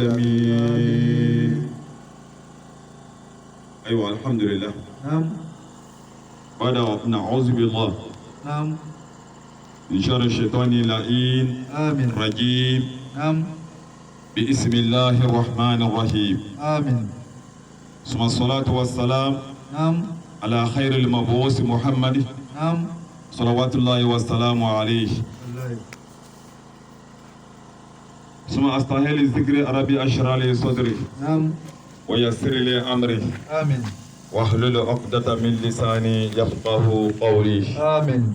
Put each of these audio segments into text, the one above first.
العالمين. أيوة الحمد لله. نعم. بعد نعوذ بالله نعم. من شر الشيطان اللعين آمين. الرجيم. نعم. بسم الله الرحمن الرحيم. آمين. ثم الصلاة والسلام نعم. على خير المبعوث محمد نعم. صلوات الله والسلام عليه. الله. ثم أستاهل الذكر ربي أشرح لي صدري نعم. ويسر لي أمري آمين. واحلل عقدة من لساني يفقه قولي. آمين.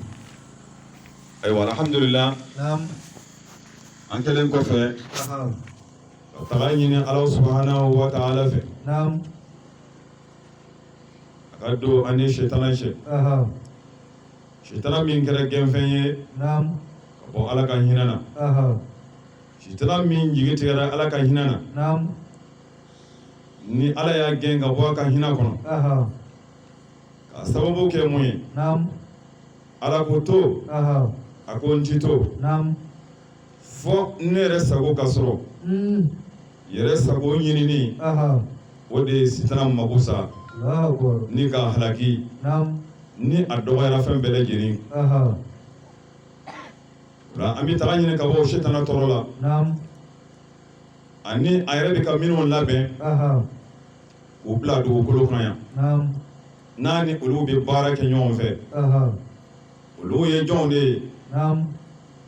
أيوة الحمد لله. نعم. أنت لين كفى أها. تغنيني الله سبحانه وتعالى في نعم. أكدو أني شيطان شيء أها. شيطان من كره جنفني نعم. أبو على كهيننا أها. شيطان من جيت كره على كهيننا نعم. ni ala ya gen ka bɔ ka hinɛ kɔnɔ أها. ka sababu kɛ mun ye نعم. ala ko to أها. a ko n ti to نعم. fɔ ne yɛrɛ sago ka sɔrɔ yɛrɛ sago ɲinini أها. o de ye sitana mago sa الله أكبر. ni ka halaki نعم. ni a dɔgɔyara fɛn bɛɛ lajɛlen أها. ola an bɛ taga ɲini ka bɔ sitana tɔɔrɔ la نعم. ani a yɛrɛ bɛ ka minnu labɛn أها. k'u bila dugukolo kan yan نعم. n'a ni olu bɛ baara kɛ ɲɔgɔn fɛ أها. olu ye jɔnw de ye نعم.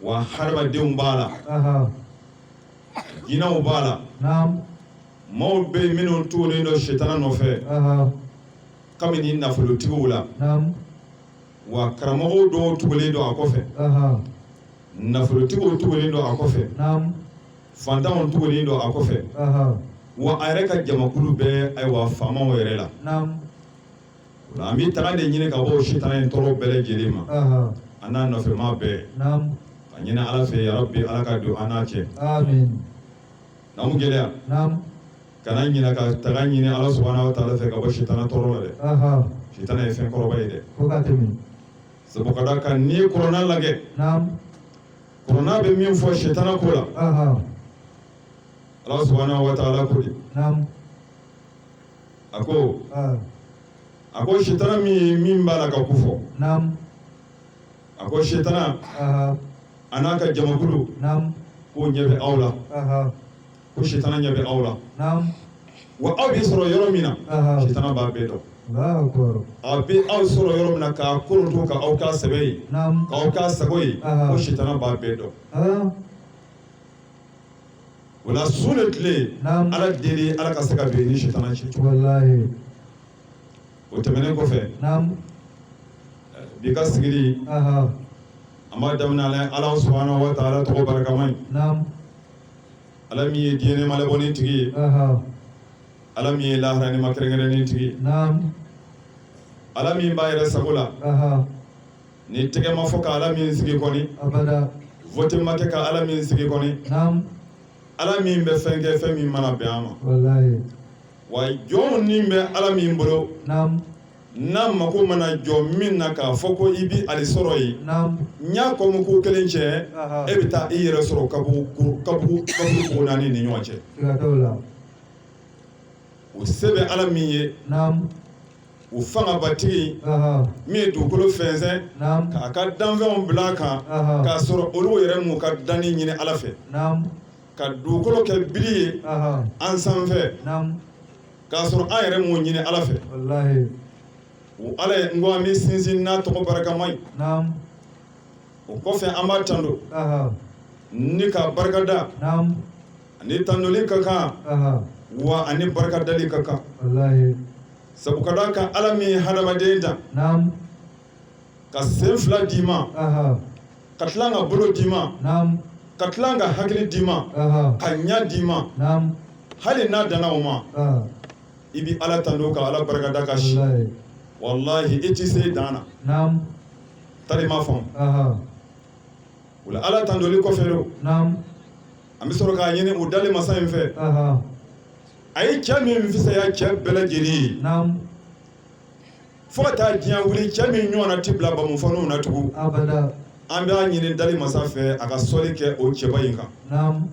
wa hadamadenw b'a la أها. jinɛw b'a la نعم. maaw bɛ yen minnu tugulen don sitana nɔfɛ أها. kabini nafolotigiw la نعم. wa karamɔgɔw dɔw tugulen don a kɔfɛ أها. nafolotigiw tugulen don a kɔfɛ نعم. fantanw tugulen don a kɔfɛ أها. wa a yɛrɛ ka jamakulu bɛɛ ayiwa faamaw yɛrɛ la نعم. ola an bɛ taga de ɲini ka bɔ sitana in tɔɔrɔ bɛɛ lajɛlen ma أها. a n'a nɔfɛmaa bɛɛ نعم. ka ɲini ala fɛ yarabi ala ka don an n'a cɛ آمين. n'amu gɛlɛya نعم. kana ɲina ka taga ɲini ala subhanahu wa ta'ala fɛ ka bɔ sitana tɔɔrɔ la dɛ أها. sitana ye fɛn kɔrɔba ye dɛ فقاتمي. sabu ka da kan n'i ye kɔrɔna lajɛ نعم. kɔrɔna bɛ min fɔ sitana ko la أها. ala subhanahu wa ta'ala ko de نعم. a ko آه. sitana min b'a la ka ko fɔ نعم. a ko sitana أها. a n'a ka jamakulu نعم. k'o ɲɛ bɛ aw la أها. ko sitana ɲɛ bɛ aw la نعم. wa aw bɛ sɔrɔ yɔrɔ min na أها. sitana b'a bɛɛ dɔn الله أكبر. a bɛ aw sɔrɔ yɔrɔ min na k'a koronto ka aw k'a sɛbɛ ye نعم. k'aw k'a sago ye Aha. ko sitana b'a bɛɛ dɔn أها. o la su ni tile نعم. ala deli ala ka se ka bɛn ni sitana cɛ والله. o tɛmɛnen kɔfɛ نعم. bi ka sigili أها. an b'a daminɛ ala subhanahu wa ta'ala tɔgɔ barikama ye نعم. ala min ye diɲɛ nɛɛma labɔni tigi ye أها. ala min ye lahara nɛɛma kɛrɛnkɛrɛnnen tigi ye نعم. ala min b'a yɛrɛ sago la أها. ni tɛgɛ ma fɔ ka ala min sigi kɔni أبدا. vote ma kɛ ka ala min sigi kɔni نعم. ala min bɛ fɛn kɛ fɛn min mana bɛn an ma والله. wa jɔn min bɛ ala min bolo نعم. n'a mako mana jɔ min na k'a fɔ ko i bi ali sɔrɔ yen نعم. n y'a kɔmu ko kelen cɛ Aha. e bɛ taa i yɛrɛ sɔrɔ kaburu ko naani ni ɲɔgɔn cɛ فقاتولا. o se bɛ ala min ye نعم. o fangabatigi أها. min ye dugukolo fɛnsɛn نعم. k'a ka danfɛnw bila a kan Aha. k'a sɔrɔ olu yɛrɛ m'u ka danni ɲini ala fɛ نعم. ka dugukolo kɛ bili ye أها. an sanfɛ نعم. k'a sɔrɔ an yɛrɛ m'o ɲini ala fɛ والله. o ala ye n ko an bɛ sinsin n'a tɔgɔ barikama ye نعم. o kɔfɛ an b'a tando أها. ni ka barikada نعم. ani tandoli ka kan أها. wa ani barikadali ka kan والله. sabu ka da kan ala min ye hadamaden dan نعم. ka sen fila d'i ma أها. ka tila ka bolo d'i ma نعم. ka tila ka hakili d'i ma أها. ka ɲa d'i ma نعم. hali n'a danna o ma i bi ala tando ka ala barikada ka si والله. wallahi i ti se dan na نعم. tari ma faamu أها. o la ala tandoli kɔfɛ do نعم. an bɛ sɔrɔ k'a ɲini o dali masa in fɛ أها. a ye cɛ min fisaya cɛ bɛɛ lajɛlen ye نعم. fo ka taa diɲɛ wuli cɛ min ɲɔgɔn na ti bila bamufɔnuw na tugun أبدا. an b'a ɲini dali masa fɛ a ka sɔli kɛ o cɛba in kan نعم.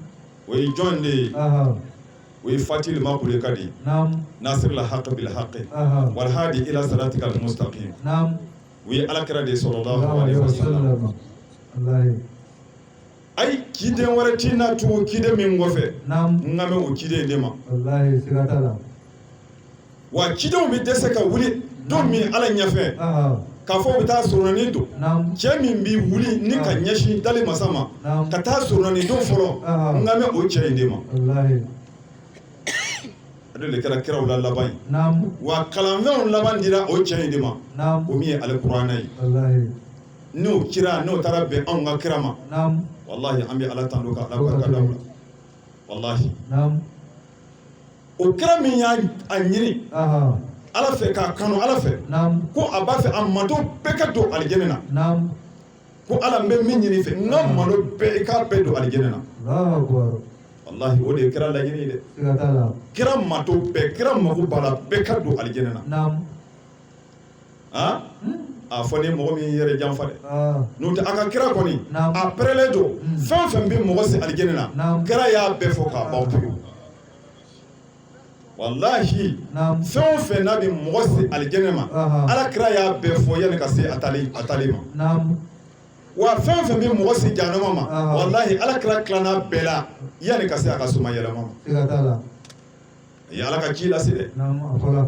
o ye jɔn de ye أها. o ye fatil ma kule kadi Naam. nasir la haqq bil haqq Aha. wal hadi ila siratika al mustaqim Naam. o ye alakira de sallallahu Allahu alaihi alayhi wa wasallam sallam. Wallahi. ay kiden wara tina tu kide min gofe Naam. ngame o kide de ma Wallahi sigatala. wa kidenw bɛ dɛsɛ ka wuli don min ala ɲɛfɛ Aha. k'a fɔ u bɛ taa sɔrɔnani don Naam. cɛ min bi wuli ni ka ɲɛsin dali masa ma Naam. ka taa sɔrɔnani don fɔlɔ ngame o cɛ in de ma Wallahi. o de kɛra kiraw la laban ye Naam. wa kalanfɛnw laban dira o cɛ in de ma Naam. o min ye alikuranɛ ye Wallahi. n'o kira n'o taara bɛn anw ka kira ma Naam. wallahi an bɛ ala tando ka ala barika da o la wallahi Naam. o kira min y'a ɲini Aha. ala fɛ k'a kanu ala fɛ Naam. ko a b'a fɛ a mato bɛɛ ka don alijɛnɛ na Naam. ko ala n bɛ min ɲini fɛ n ka malo bɛɛ i k'a bɛɛ don alijɛnɛ na Allahu akbar. wallahi o de ye kira laɲini ye dɛ Sigatala. kira mato bɛɛ kira mako b'a la bɛɛ ka don alijɛnɛ na Naam. han a fɔ ni mɔgɔ min yɛrɛ janfa dɛ Ah. n'o tɛ a ka kira kɔni Naam. a pɛrɛlen don fɛn o fɛn bɛ mɔgɔ se alijɛnɛ na Naam. kira y'a bɛɛ fɔ k'a ban pewu wallahi Naam. fɛn o fɛn n'a bɛ mɔgɔ se alijɛnɛ ma Aha. ala kira y'a bɛɛ fɔ yanni ka se a tali ma Naam. wa fɛn o fɛn bɛ mɔgɔ se jahanama ma Aha. wallahi ala kira tilanna bɛɛ la yanni ka se a ka soma yɛlɛma ma Sigatala. a ye ala ka ci lase dɛ Naam. Afala.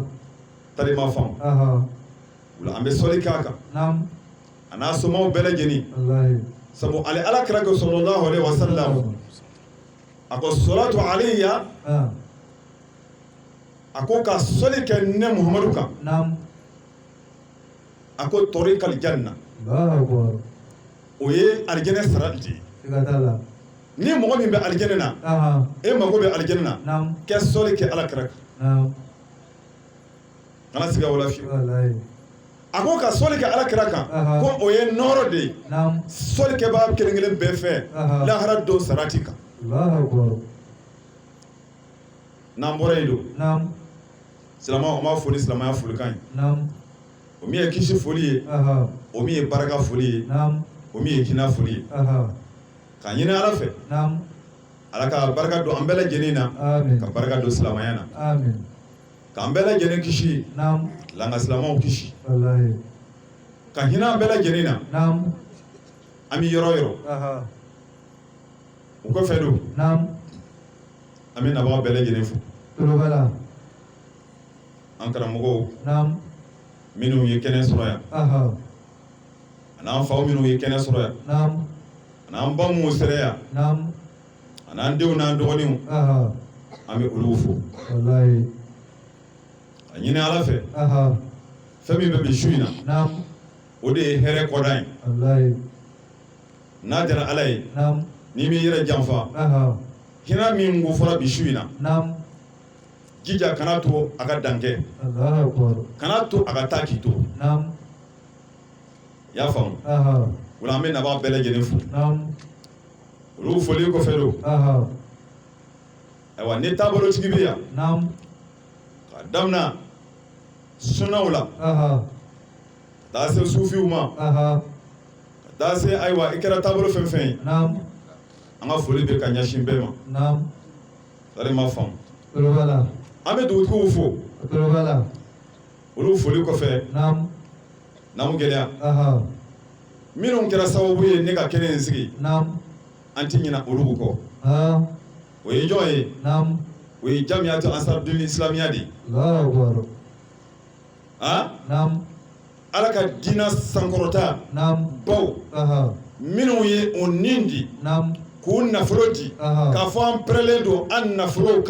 tali ma faamu Aha. o la an bɛ sɔli k'a kan Naam. a n'a somaw bɛɛ lajɛlen Wallahi. sabu ale ala kira ko sallallahu alaihi wasallam a ko salatu alayya Ah. a ko ka sɔli kɛ ne muhamadu kan Naam. a ko tariqal janna Allahu akbar. o ye alijɛnɛ sara de ye Sigatala. ni mɔgɔ min bɛ alijɛnɛ na Aha. e mago bɛ alijɛnɛ na Naam. kɛ sɔli kɛ ala kira kan Naam. kana siga o la fiyewu Wallahi. a ko ka sɔli kɛ ala kira kan Aha. ko o ye nɔɔrɔ de ye Naam. sɔli kɛbaa kelen kelen bɛɛ fɛ Aha. lahara don sarati kan Allahu akbar. n'an bɔra yen don Naam. silamɛw an b'a fɔ ni silamɛya folikan ye Naam. o min ye kisi foli ye Aha. o min ye barika foli ye Naam. o min ye hinɛ foli ye Aha. k'a ɲini ala fɛ Naam. ala ka barika don an bɛɛ lajɛlen na Amin. ka barika don silamɛya na Amin. k'an bɛɛ lajɛlen kisi Naam. la ka silamɛw kisi Wallahi. ka hinɛ an bɛɛ lajɛlen na Naam. an bɛ yɔrɔ yɔrɔ Aha. o kɔfɛ don Naam. an bɛ nabaga bɛɛ lajɛlen fo Tulubala. an karamɔgɔw Naam. minnu ye kɛnɛ sɔrɔ yan Aha. an'an faw minnu ye kɛnɛ sɔrɔ yan Naam. an'an ba minnu sera yan Naam. an'an denw n'an dɔgɔninw Aha. an bɛ olu fo Wallahi. a ɲini ala fɛ Aha. fɛn min bɛ bi su in na Naam. o de ye hɛrɛ kɔda ye Wallahi. n'a diyara ala ye Naam. n'i m'i yɛrɛ janfa Aha. hinɛ min ko fɔra bi su in na Naam. jija kana to a ka dan kɛ Allahu akbar. kana to a ka taa k'i to Naam. i y'a faamu Aha. o la an bɛ nabaga bɛɛ lajɛlen fo Naam. olu foli kɔfɛ don Aha. ayiwa ni taabolotigi bɛ yan Naam. k'a daminɛ sunaw la Aha. ka taa se sufiw ma Aha. ka taa se ayiwa i kɛra taabolo fɛn fɛn ye Naam. an ka foli bɛ ka ɲɛsin bɛɛ ma Naam. sari ma faamu Tulubala. an bɛ dugutigiw fo Tulubala. olu foli kɔfɛ Naam. n'an gɛlɛya Aha. minnu kɛra sababu ye ne ka kɛnɛ in sigi Naam. an ti ɲina olu kɔ Ah. o ye jɔn ye Naam. o ye jamiyatu ansarudin islamiya de ye Allahu akbar. han Naam. ala ka diinɛ sankɔrɔta Naam. baw Aha. minnu ye o nin di Naam. k'u nafolo di Aha. k'a fɔ an pɛrɛlen don an nafolo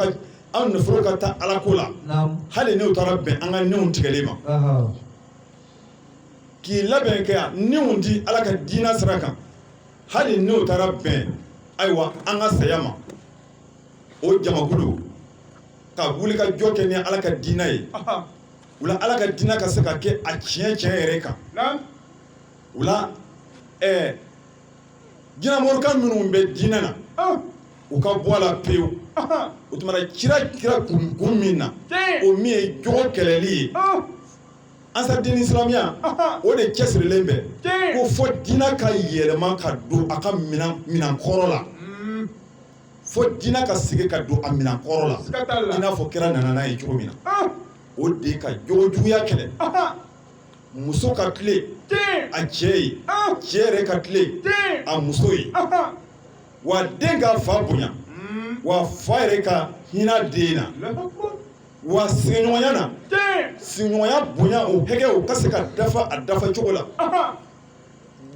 ka taa ala ko la Naam. hali n'u taara bɛn an ka nenw tigɛli ma Aha. k'i labɛn kɛ yan nenw di ala ka diinɛ sira kan hali n'u taara bɛn ayiwa an ka saya ma o jamakulu ka wuli ka jɔ kɛ ni ala ka diinɛ ye o la ala ka diinɛ ka se ka kɛ a tiɲɛ tiɲɛ yɛrɛ kan o la jinɛmɔrɔkan minnu bɛ diinɛ na u ka bɔ a la pewu o tuma na kira kun min na o min ye jogo kɛlɛli ye ansarudin islamiya o de cɛsirilen bɛ ko fɔ diinɛ ka yɛlɛma ka don a ka minan kɔrɔ la fo diina ka sigi ka don a minan kɔrɔ la siga t'a la i n'a fɔ kɛra nana n'a ye cogo min na ah o de ka jogojuguya kɛlɛ aha muso ka tile den a cɛ ye ah cɛ yɛrɛ ka tile den a muso ye aha wa den ka fa bonya wa fa yɛrɛ ka hinɛ den na Allahu Akbar wa sigiɲɔgɔnya na den sigiɲɔgɔnya bonya o hɛgɛ o ka se ka dafa a dafa cogo la aha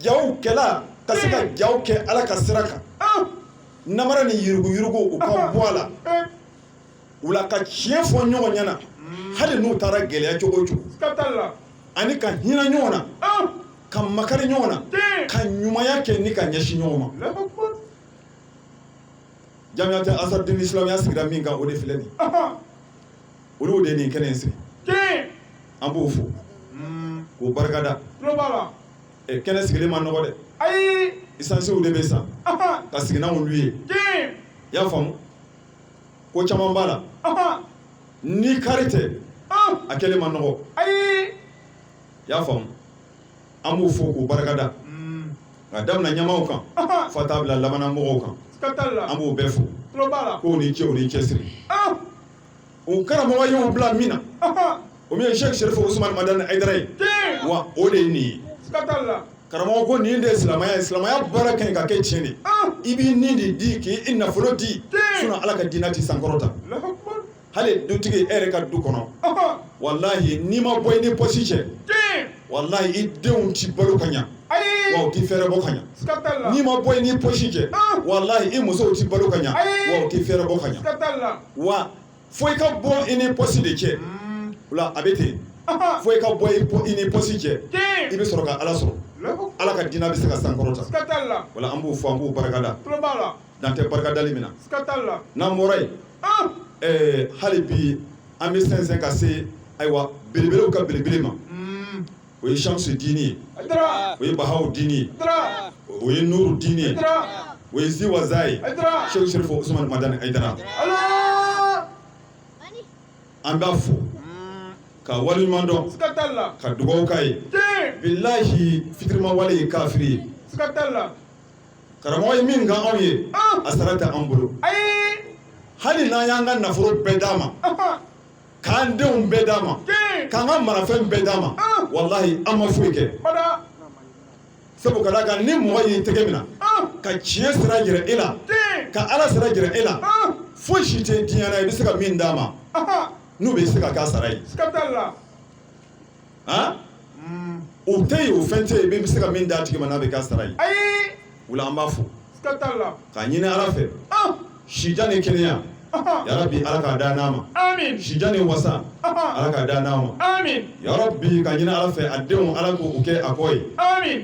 jaw kɛla ka se ka jaw kɛ ala ka sira kan ah namara ni yuruguyurugu o ka bɔ a la o la ka tiɲɛ fɔ ɲɔgɔn ɲɛna hali n'u taara gɛlɛya cogo o cogo siga t'a la ani ka hinɛ ɲɔgɔn na ah ka makari ɲɔgɔn na den ka ɲumanya kɛ ni ka ɲɛsin ɲɔgɔn ma Allahu Akbar jamiyatɛ asadini silamɛya sigira min kan o de filɛ nin aha olu de ye nin kɛnɛ in sigi den an b'o fo k'o barikada tulo b'a la kɛnɛ sigilen ma nɔgɔ dɛ ayi isansiw de bɛ san aha ka sigi n'anw ye den i y'a faamu ko caman b'a la aha ni kari tɛ ah a kɛlen ma nɔgɔ ayi i y'a faamu an b'o fo k'o barikada ka daminɛ ɲɛmaaw kan aha fo ka taa bila labanna mɔgɔw kan siga t'a la an b'o bɛɛ fo tulo b'a la k'o ni ce o ni cɛsiri ah o karamɔgɔ y'o bila min na aha o min ye Sheikh Sherif Usman Madani Aidara ye den wa o de ye nin ye siga t'a la karamɔgɔ ko nin de ye silamɛya ye silamɛya baara ka ɲi ka kɛ tiɲɛ de ah i b'i nin de di k'i nafolo di Den. ala ka diinɛ ti sankɔrɔta Allahu Akbar hali dutigi e yɛrɛ ka du kɔnɔ aha walahi n'i ma bɔ i ni pɔsi cɛ den walahi i denw ti balo ka ɲa ayi wa u ti fɛɛrɛ bɔ ka ɲa siga t'a la n'i ma bɔ i ni pɔsi cɛ Ah. walahi i musow ti balo ka ɲa Ayi. wa u ti fɛɛrɛ bɔ ka ɲa siga t'a la wa fo i ka bɔ i ni pɔsi de cɛ o la a bɛ ten aha fo i ka bɔ i ni pɔsi cɛ i den bɛ sɔrɔ ka ala sɔrɔ Allahu Akbar ala ka diinɛ bɛ se ka sankɔrɔta siga t'a la wala an b'o fɔ an b'o barikada tulo b'a la dan tɛ barikadali min na siga t'a la n'an bɔra yen ah hali bi an bɛ sɛnsɛn ka se ayiwa belebelew ka belebele ma o ye Shamsu diini ye Aidara o ye Bahawu diini ye Aidara o ye Nuru diini ye Aidara o ye Ziwaza ye Aidara Sheikh Sherif Usman Madani Aidara Allah an b'a fo ka waleɲuman dɔn siga t'a la ka dugawu k'a ye den bilahi fitirima wale ye kafiri ye siga t'a la karamɔgɔ ye min kan anw ye ah a sara tɛ an bolo ayi hali n'an y'an ka nafolo bɛɛ d'a ma aha k'an denw bɛɛ d'a ma den k'an ka marafɛn bɛɛ d'a ma Ah. walahi an ma foyi kɛ bada sabu ka d'a kan ni mɔgɔ y'i tɛgɛ minɛ ah ka tiɲɛ sira jira e la den ka ala sira jira e la ah foyi si tɛ diɲɛ na i bɛ se ka min d'a ma aha n'u bɛ se ka k'a sara ye siga t'a la han o tɛ yen o fɛn tɛ yen min bɛ se ka min d'a tigi ma n'a bɛ k'a sara ye ayi o la an b'a fo siga t'a la k'a ɲini ala fɛ ah sija ni kɛnɛya aha yarabi ala k'a da n'a ma amin sija ni wasa aha ala k'a da n'a ma amin yarabi k'a ɲini ala fɛ a denw ala k'o kɛ a kɔ ye amin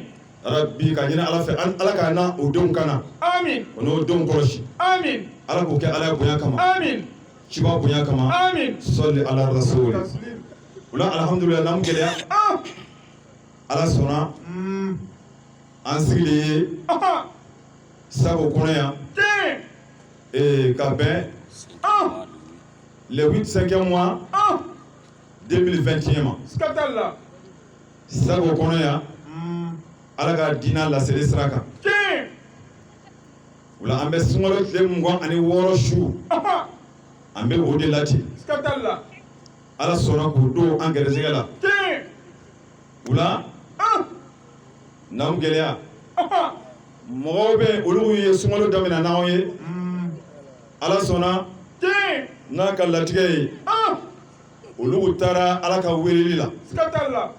yarabi k'a ɲini ala fɛ ala k'a na o denw kana amin o n'o denw kɔlɔsi amin ala k'o kɛ ala ye bonya kama amin ciba bonya kama amin sɔli ala rasuli taslim o la alhamdulilayi n'an gɛlɛya ah ala sɔnna an sigilen ye aha sago kɔnɔ yan den ka bɛn ah le 8/5e mois ah 2021 ma siga t'a la sago kɔnɔ yan ala ka diinɛ laseli sira kan den o la an bɛ sunkalo tile 26 su aha an bɛ o de la ten siga t'a la ala sɔnna k'o don an gɛrɛsɛgɛ la den o la ah n'an gɛlɛya aha mɔgɔw bɛ olu ye sunkalo daminɛ n'anw ye ala sɔnna den n'a ka latigɛ ye ah olu taara ala ka weleli la siga t'a la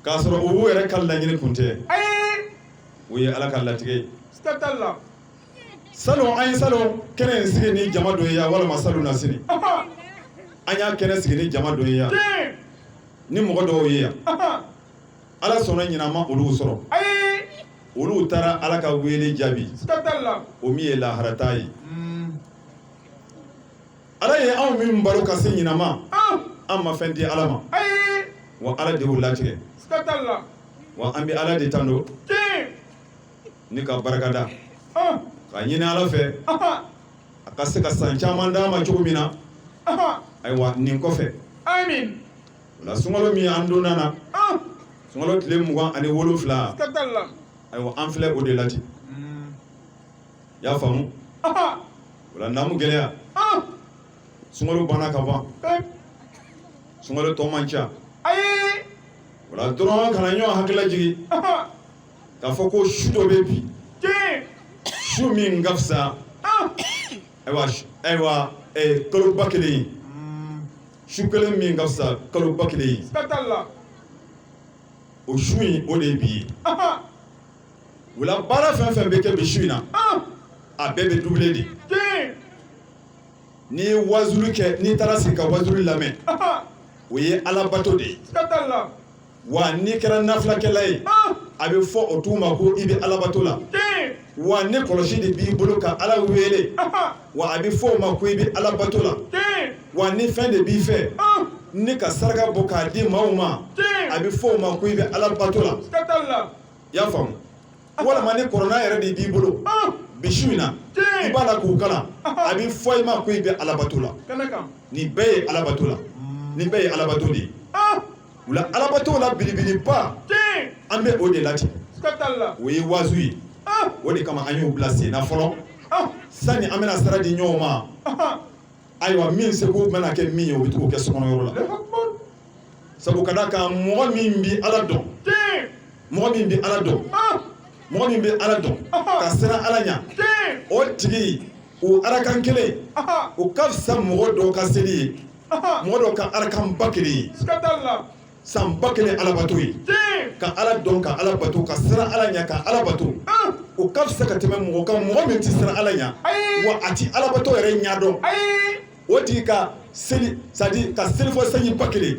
k'a sɔrɔ u yɛrɛ ka laɲini kun tɛ ayi o ye ala ka latigɛ ye siga t'a la salon an ye salon kɛnɛ in sigi ni jama dɔ ye yan walima salon na sini aha an y'a kɛnɛ sigi ni jama dɔ ye yan den ni mɔgɔ dɔw ye yan aha ala sɔnna ɲinan ma olu sɔrɔ ayi olu taara ala ka wele jaabi siga t'a la o min ye laharata ye ala ye anw min balo ka se ɲinan ma ah an ma fɛn di ala ma ayi wa ala de y'o latigɛ siga t'a la wa an bɛ ala de tando den ni ka barakada ah ka ɲini ala fɛ aha a ka se ka san caman d'a ma cogo min na aha ayiwa nin kɔfɛ amin o la sunkalo min an donna na ah sunkalo tile 27 siga t'a la ayiwa an filɛ o de la ten i y'a faamu o la naamu gɛlɛya sunkalo banna ka ban sunkalo tɔ man ca o la dɔrɔn kana ɲɔgɔn hakilila jigi k'a fɔ ko su dɔ bɛ bi su min ka fisa ayiwa kalo ba kelen ye su kelen min ka fisa kalo ba kelen ye o su in o de ye bi ye o la baara fɛn fɛn bɛ kɛ bi su in na a bɛɛ bɛ doublé de n'i ye wazuli kɛ n'i taara sigi ka wazuli lamɛn o ye alabato de ye wa n'i kɛra nafilakɛla ye a bɛ fɔ o tuma ko i bɛ alabato la wa ne kɔlɔsi de b'i bolo ka ala wele wa a bɛ fɔ o ma ko i bɛ alabato la wa ni fɛn de b'i fɛ ni ka saraka bɔ k'a di maaw ma a bɛ fɔ o ma ko i bɛ alabato la i y'a faamu walima ni kɔrɔna yɛrɛ de b'i bolo bi su in na i b'a la k'u kalan a bɛ fɔ i ma ko i bɛ alabato la nin bɛɛ ye alabato la nin bɛɛ ye alabato de ye o la alabato la belebeleba an bɛ o de la ten o ye wazu ye o de kama an y'o bila sen na fɔlɔ sani an bɛna sira di ɲɔgɔn ma ayiwa min seko bɛna kɛ min ye o bɛ t'o kɛ sokɔnɔyɔrɔ la sabu ka d'a kan mɔgɔ min bɛ ala dɔn mɔgɔ min bɛ ala dɔn mɔgɔ min bɛ ala dɔn ka siran ala ɲɛ o tigi o arakan kelen o ka fisa mɔgɔ dɔw ka seli ye mɔgɔ dɔw ka arakan ba kelen ye san ba kelen alabato ye ka ala dɔn ka ala bato ka siran ala ɲɛ ka ala bato o ka fisa ka tɛmɛ mɔgɔ kan mɔgɔ min tɛ siran ala ɲɛ wa a ti alabato yɛrɛ ɲɛ dɔn o tigi ka seli c'est-à-dire ka seli fɔ sanji ba kelen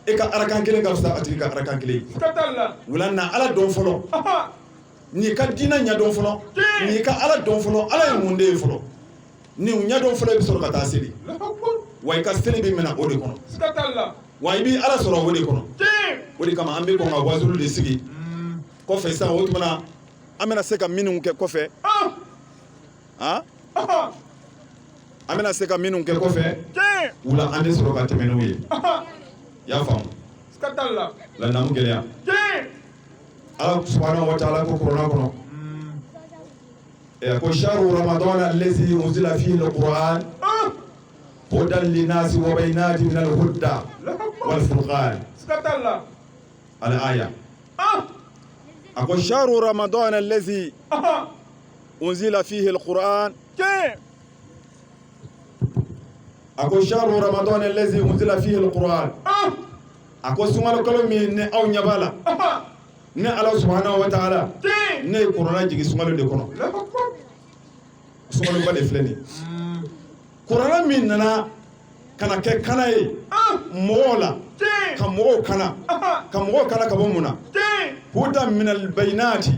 e ka arakan kelen ka fisa a tigi ka arakan kelen ye wula na ala dɔn fɔlɔ n'i ka diinɛ ɲɛ dɔn fɔlɔ n'i ka ala dɔn fɔlɔ ala ye mun de ye fɔlɔ ni u ɲɛ dɔn fɔlɔ i bɛ sɔrɔ ka taa seli wa i ka seli bɛ minɛ o de kɔnɔ wa i bɛ ala sɔrɔ o de kɔnɔ o de kama an bɛ kɔn ka wazulu de sigi kɔfɛ sisan o tuma na an bɛna se ka minnu kɛ kɔfɛ an bɛna se ka minnu kɛ kɔfɛ wula an bɛ sɔrɔ ka tɛmɛ n'u ye i y'a faamu la naamu gɛlɛya ala subhanahu wa ta'ala ko kuranɛ kɔnɔ ko shahru ramadana allazi unzila fihi alquran hudan linnasi wa bayyinatin min alhuda wal furqan al-aya ko shahru ramadana allazi unzila fihi alquran ko shahru ramadana allazi unzila fihi alquran ko sunkalo kalo min ni aw ɲɛ b'a la ne ala subhanahu wa ta'ala ne ye kuranɛ jigi sunkalo de kɔnɔ sunkaloba de filɛ nin ye kuranɛ min nana ka na kɛ kana ye mɔgɔw la ka mɔgɔw kana ka bɔ mun na hudan minal bayinati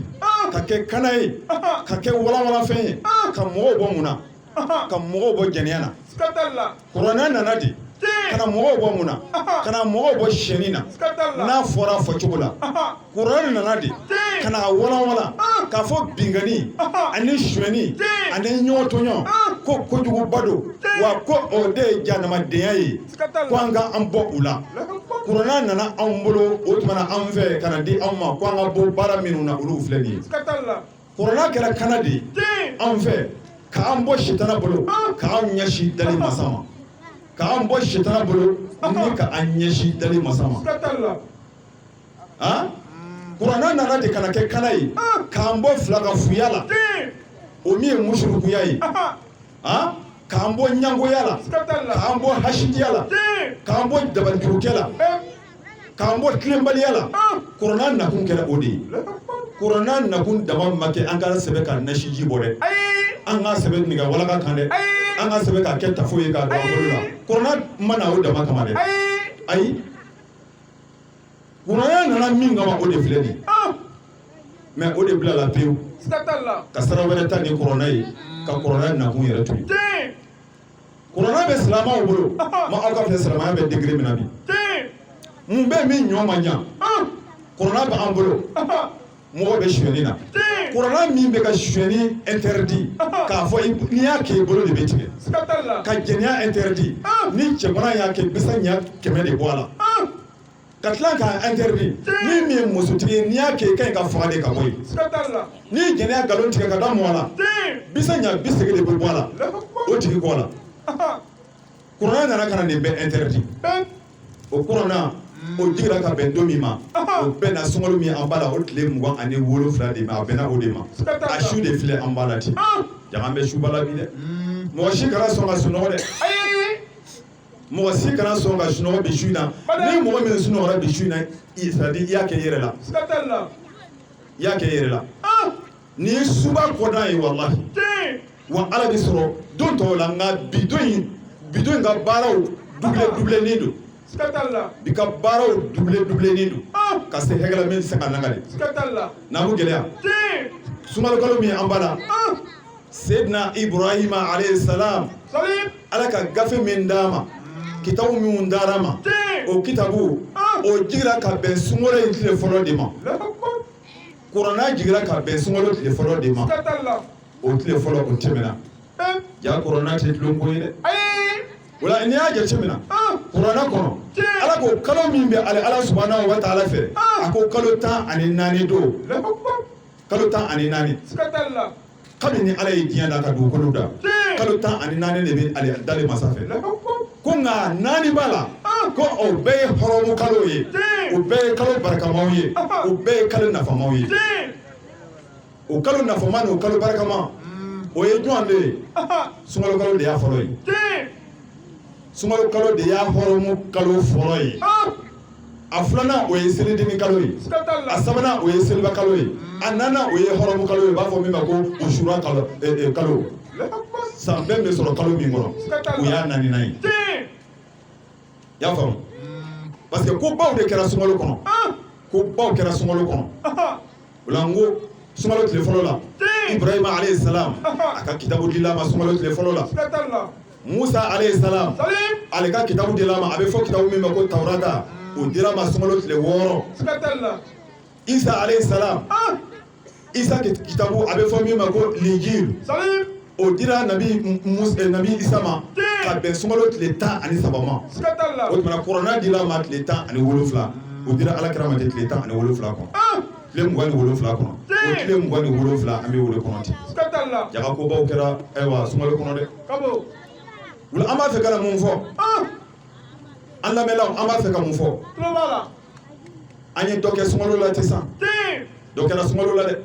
ka kɛ kana ye ka kɛ walawalafɛn ye ka mɔgɔw bɔ mun na ka mɔgɔw bɔ jɛnɛya na kuranɛ nana de kana mɔgɔw bɔ mun na kana mɔgɔw bɔ siyɛnni na n'a fɔra fɔcogo la kuranɛ nana de kana walawala k'a fɔ bingani ani suyɛnni ani ɲɔgɔn tɔɲɔ ko kojuguba don wa ko o de ye jahanamadenya ye ko an ka an bɔ u la kuranɛ nana anw bolo o tuma na an fɛ ka na di anw ma ko an ka bɔ baara minnu na olu filɛ nin ye kuranɛ kɛra kana de ye anw fɛ k'an bɔ sitana bolo k'an ɲɛsin dali masa ma k'an bɔ sitana bolo ni ka an ɲɛsin dali masa ma kuranɛ nana de kana kɛ kana ye k'an bɔ filagafuya la o min ye musurukuya ye k'an bɔ ɲangoya la k'an bɔ hasidiya la k'an bɔ dabalikirukɛ la k'an bɔ tilenbaliya la kuranɛ nakun kɛra o de ye kuranɛ nakun dama ma kɛ an ka sɛbɛn ka nasiji bɔ dɛ an ka sɛbɛn nɛgɛ walaka kan dɛ an ka sɛbɛn ka kɛ tafo ye k'a don an bolo la kuranɛ ma na o dama kama dɛ ayi kuranɛ nana min kama o de filɛ nin ye mɛ o de bila la pewu ka sira wɛrɛ ta ni kuranɛ ye ka kuranɛ nakun yɛrɛ to yen kuranɛ bɛ silamɛw bolo ma aw ka fɛ silamɛya bɛ degré min na bi mun bɛ min ɲɔ man ɲa kuranɛ bɛ an bolo mɔgɔ bɛ suyɛnni na kuranɛ min bɛ ka suyɛnni interdit k'a fɔ n'i y'a kɛ i bolo de bɛ tigɛ ka jɛnɛya interdit ni cɛmana y'a kɛ bisa ɲɛ 100 de bɔ a la ka tila k'a interdit ni min ye musotigi ye n'i y'a kɛ i ka ɲi ka faga de ka bɔ yen siga t'a la n'i ye jɛnɛya nkalon tigɛ ka da mɔgɔ la bisa ɲa bi segin de bɛ bɔ a la o tigi kɔ la kuranɛ nana ka na nin bɛɛ interdit o kuranɛ o jigira ka bɛn don min ma o bɛnna sunkalo min an b'a la o tile 27 de ma a bɛnna o de ma a su de filɛ an b'a la ten jama bɛ suba la bi dɛ mɔgɔ si kana sɔn ka sunɔgɔ dɛ mɔgɔ si kana sɔn ka sunɔgɔ bi su in na ni mɔgɔ min sunɔgɔra bi su in na c'est à dire i y'a kɛ i yɛrɛ la i y'a kɛ i yɛrɛ la nin ye suba kɔdan ye walahi wa ala bɛ sɔrɔ don tɔw la nka bidon in ka baaraw doublé don bi ka baaraw doublé don ka se hɛgɛla min tɛ se ka nagari n'a ko gɛlɛya sunkalo kalo min an b'a la Seydina Ibrahima alayhi salam ala ka gafe min d'a ma kitabu min dara ma o kitabu o jigira ka bɛn sunkalo in tile fɔlɔ de ma kuranɛ jigira ka bɛn sunkalo tile fɔlɔ de ma o tile fɔlɔ o tɛmɛna ja kuranɛ tɛ tulon ko ye dɛ wala n'i y'a jateminɛ kuranɛ kɔnɔ ala ko kalo min bɛ ala subhanahu wa ta'ala fɛ a ko kalo 14 don kalo 14 kabini ni ala ye diɲɛ da ka dugukolo da kalo 14 de bɛ ale dale masa fɛ ko nka 4 b'a la ko o bɛɛ ye hɔrɔmu kalo ye o bɛɛ ye kalo barikamaw ye o bɛɛ ye kalo nafamaw ye o kalo nafama ni o kalo barikama o ye jɔn de ye sunkalo kalo de y'a fɔlɔ ye sunkalo kalo de y'a hɔrɔmu kalo fɔlɔ ye a filanan o ye selidimi kalo ye a sabanan o ye seliba kalo ye a nanan o ye hɔrɔmu kalo ye u b'a fɔ min ma ko usura kalo san bɛɛ bɛ sɔrɔ kalo min kɔnɔ o y'a 4nan ye i y'a faamu parce que ko baw de kɛra sunkalo kɔnɔ ko baw kɛra sunkalo kɔnɔ o la n ko sunkalo tile fɔlɔ la Ibrahima alayhi salam a ka kitabu dila ma sunkalo tile fɔlɔ la Musa alayhi salam ale ka kitabu dila ma a bɛ fɔ kitabu min ma ko Tawrata o dira ma sunkalo tile 6 Isa alayhi salam Isa kitabu a bɛ fɔ min ma ko Linjil o dira nabi Isa ma ka bɛn sunkalo tile 13 ma o tuma kuranɛ dila ma tile 17 o dira alakira ma tile 17 kɔnɔ tile 27 kɔnɔ o tile 27 an bɛ wele kɔnɔ ten jaga ko baw kɛra ayiwa sunkalo kɔnɔ dɛ wala an b'a fɛ ka na mun fɔ an lamɛnlaw an b'a fɛ ka mun fɔ an ye dɔ kɛ sunkalo la sisan dɔ kɛra sunkalo la dɛ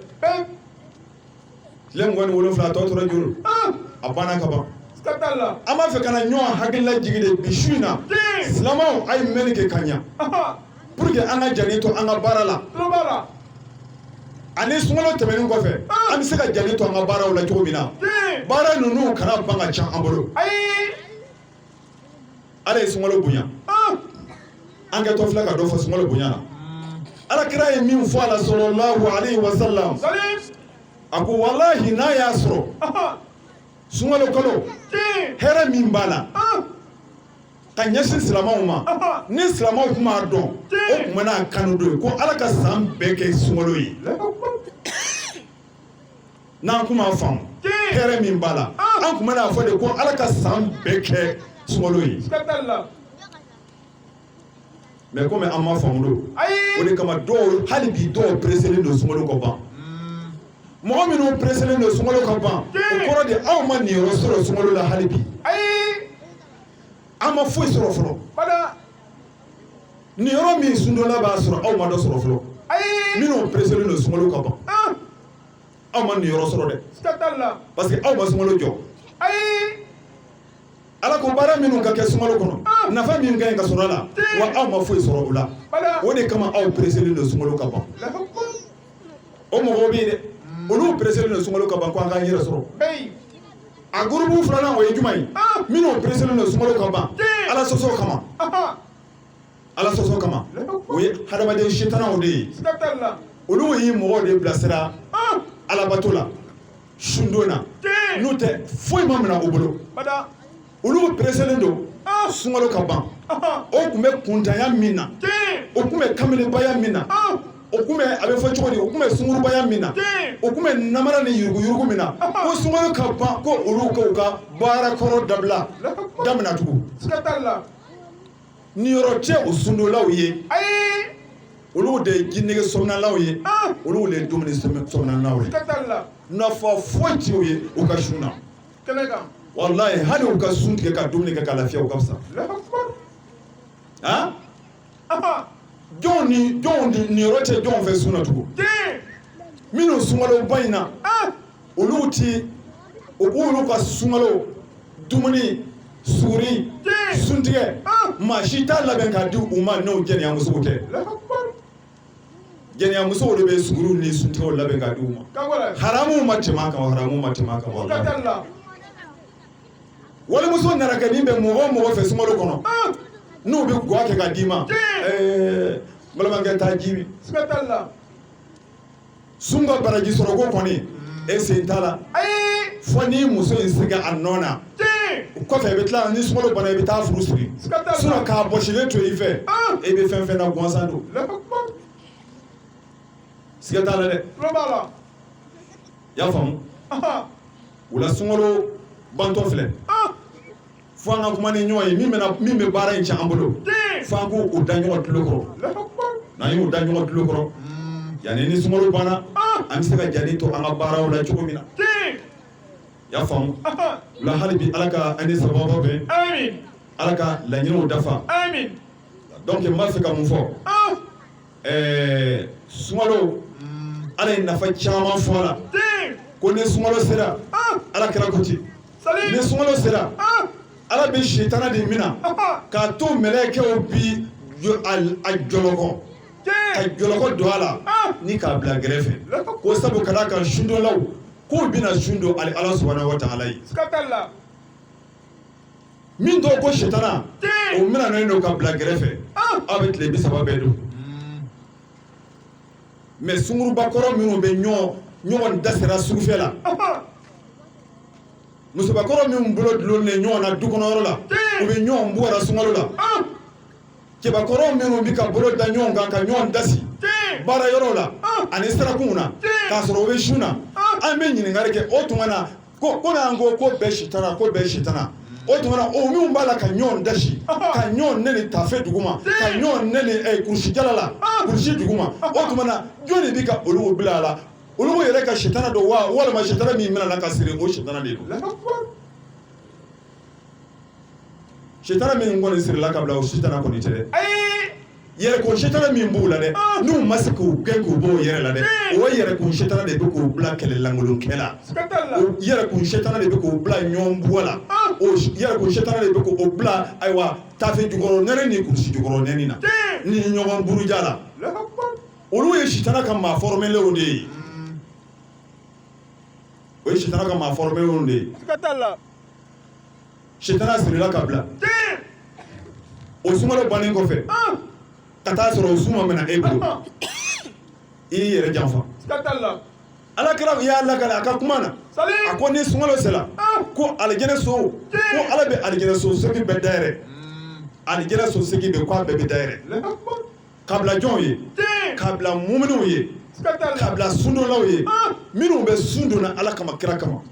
tile 27 tɔ tora juru a banna ka ban an b'a fɛ ka na ɲɔgɔn hakilila jigi de bi su in na silamɛw a ye mɛnni kɛ ka ɲa pour que an ka jani to an ka baara la ani sunkalo tɛmɛnen kɔfɛ an bɛ se ka jani to an ka baaraw la cogo min na baara ninnu kana ban ka ca an bolo ala ye sunkalo bonya an kɛ tɔ filɛ ka dɔ fɔ sunkalo bonya na alakira ye min fɔ a la sallallahu alayhi wa sallam a ko walahi n'a y'a sɔrɔ sunkalo kalo hɛrɛ min b'a la ka ɲɛsin silamɛw ma ni silamɛw tun b'a dɔn o tun bɛ n'a kanu don ye ko ala ka san bɛɛ kɛ sunkalo ye n'an tun b'a faamu hɛrɛ min b'a la an tun bɛ n'a fɔ de ko ala ka san bɛɛ kɛ sunkalo ye mais comme an ma faamu don o de kama dɔw hali bi dɔw preselen don sunkalo ka ban mɔgɔ minnu preselen don sunkalo ka ban o kɔrɔ de aw ma nin yɔrɔ sɔrɔ sunkalo la hali bi an ma foyi sɔrɔ fɔlɔ nin yɔrɔ min sundola b'a sɔrɔ aw ma dɔ sɔrɔ fɔlɔ minnu preselen don sunkalo ka ban aw ma nin yɔrɔ sɔrɔ dɛ parce que aw ma sunkalo jɔ ala ko baara minnu ka kɛ sunkalo kɔnɔ nafa min ka ɲi ka sɔrɔ a la wa aw ma foyi sɔrɔ o la o de kama aw preselen don sunkalo ka ban o mɔgɔw bɛ yen dɛ olu preselen don sunkalo ka ban ko an k'an yɛrɛ sɔrɔ a gurupu filanan o ye jumɛn ye minnu preselen don sunkalo ka ban ala sɔsɔ kama ala sɔsɔ kama o ye hadamaden sitanaw de ye olu ye mɔgɔw de bilasira alabato la sundo na n'o tɛ foyi ma minɛ o bolo olu preselen don sunkalo ka ban o tun bɛ kuntanya min na o tun bɛ kamelebaya min na o tun bɛ a bɛ fɔ cogo di o tun bɛ sungurubaya min na o tun bɛ namara ni yuruguyurugu min na ko sunkalo ka ban ko olu k'u ka baara kɔrɔ dabila damina tugun ni yɔrɔ tɛ o sundolaw ye ayi olu de ye jinɛge sɔminalaw ye olu de ye dumuni sɔminalaw ye siga t'a la nafa foyi tɛ o ye u ka sun na kɛnɛ kan walayi hali u ka sun tigɛ ka dumuni kɛ ka lafiya u ka fisa han jɔnw ni yɔrɔ tɛ jɔnw fɛ sun na tugun minnu sunkaloba in na olu ti u b'olu ka sunkalo dumuni suguri suntigɛ maa si t'a labɛn k'a di u ma n'o jɛnɛyamusow tɛ jɛnɛyamusow de bɛ suguriw ni suntigɛw labɛn k'a di u ma haramuw ma tɛmɛ a kan haramuw ma tɛmɛ a kan walahi walimuso narakɛnin bɛ mɔgɔ o mɔgɔ fɛ sunkalo kɔnɔ n'u bɛ guwa kɛ k'a d'i ma balimakɛ taa jibi siga t'a la sun ka baraji sɔrɔ ko kɔni e sen t'a la fo ni muso in sigi a nɔ na kɔfɛ i bɛ tila ni sunkalo banna i bɛ taa furu siri sinon k'a bɔsilen to i fɛ e bɛ fɛn fɛn na gansan don siga t'a la dɛ i y'a faamu o la sunkalo bantɔ filɛ fo an ka kuma ni ɲɔgɔn ye min bɛ baara in cɛn an bolo fo an k'o da ɲɔgɔn tulo kɔrɔ n'an y'o da ɲɔgɔn tulo kɔrɔ yanni ni sunkalo banna an bɛ se ka jaabi to an ka baaraw la cogo min na i y'a faamu o la hali bi ala ka an ni sababa bɛn ala ka laɲiniw dafa donc n b'a fɛ ka mun fɔ sunkalo ala ye nafa caman fɔ a la ko ni sunkalo sera ala kɛra ko ten ni sunkalo sera ala bɛ sitana de minɛ k'a to mɛlɛkɛw bi a jɔlɔkɔ ka jɔlɔkɔ don a la ni k'a bila gɛrɛfɛ ko sabu ka d'a kan sundolaw k'u bɛna sun don ala subahanahu wa taala ye min tɔgɔ ko sitana o minɛnen don ka bila gɛrɛfɛ aw bɛ tile 30 bɛɛ don mais sunguruba kɔrɔ minnu bɛ ɲɔgɔn dasira sugufɛ la musobakɔrɔ minnu bolo dulonnen ɲɔgɔn na du kɔnɔyɔrɔ la u bɛ ɲɔgɔn bugara sunkalo la cɛbakɔrɔ minnu bɛ ka bolo da ɲɔgɔn kan ka ɲɔgɔn dasi baara yɔrɔ la ani sirakunw na k'a sɔrɔ u bɛ sun na an bɛ ɲininkali kɛ o tuma na ko n'an ko bɛɛ sitana ko bɛɛ sitana o tuma na o minnu b'a la ka ɲɔgɔn dasi ka ɲɔgɔn nɛni tafe duguma ka ɲɔgɔn nɛni kurusi jala la kurusi duguma o tuma na jɔn de bɛ ka olu bila a la olu yɛrɛ ka sitana don wa walima sitana min minɛna ka siri o sitana de don sitana min kɔni sirila ka bila o sitana kɔni tɛ dɛ yɛrɛkun sitana min b'u la dɛ n'u ma se k'u gɛn k'u bɔ o yɛrɛ la dɛ o yɛrɛkun sitana de bɛ k'u bila kɛlɛlankolonkɛ la o yɛrɛkun sitana de bɛ k'u bila ɲɔgɔn buwa la o yɛrɛkun sitana de bɛ k'u bila ayiwa tafe jukɔrɔ nɛnɛ ni kurusi jukɔrɔ nɛni na ni ɲɔgɔn buruja la olu ye sitana ka maa fɔrɔmɛlenw de ye o ye sitana ka maa fɔrɔmɛlenw de ye sitana sirila ka bila o sunkalo bannen kɔfɛ ka taa sɔrɔ o suma mɛna e bolo i y'i yɛrɛ janfa ala kira y'a lakale a ka kuma na a ko ni sunkalo sera ko alijɛnɛ so ko ala bɛ alijɛnɛ so segi bɛɛ dayɛlɛ alijɛnɛ so segi bɛɛ k'a bɛɛ bɛ dayɛlɛ k'a bila jɔnw ye k'a bila muminiw ye k'a bila sundolaw ye minnu bɛ sun donna ala kama kira kama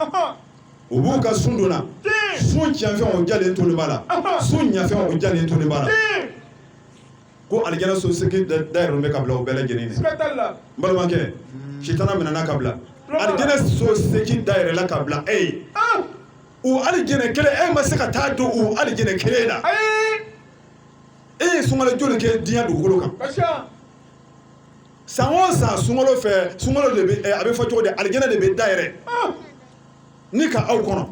u b'u ka sun donna sun tiɲɛfɛnw o jalen to nin b'a la sun ɲɛfɛnw o jalen to nin b'a la ko alijɛnɛ so segi dayɛlɛ bɛ ka bila o bɛɛ lajɛlen de n balimakɛ sitana minɛna ka bila alijɛnɛ so segi dayɛlɛla ka bila e ye o alijɛnɛ kelen e ma se ka taa don o alijɛnɛ kelen na e ye sunkalo joli kɛ diɲɛ dugukolo kan san o san sunkalo fɛ sunkalo de bɛ a bɛ fɔ cogo di alijɛnɛ de bɛ dayɛlɛ ni ka aw kɔnɔ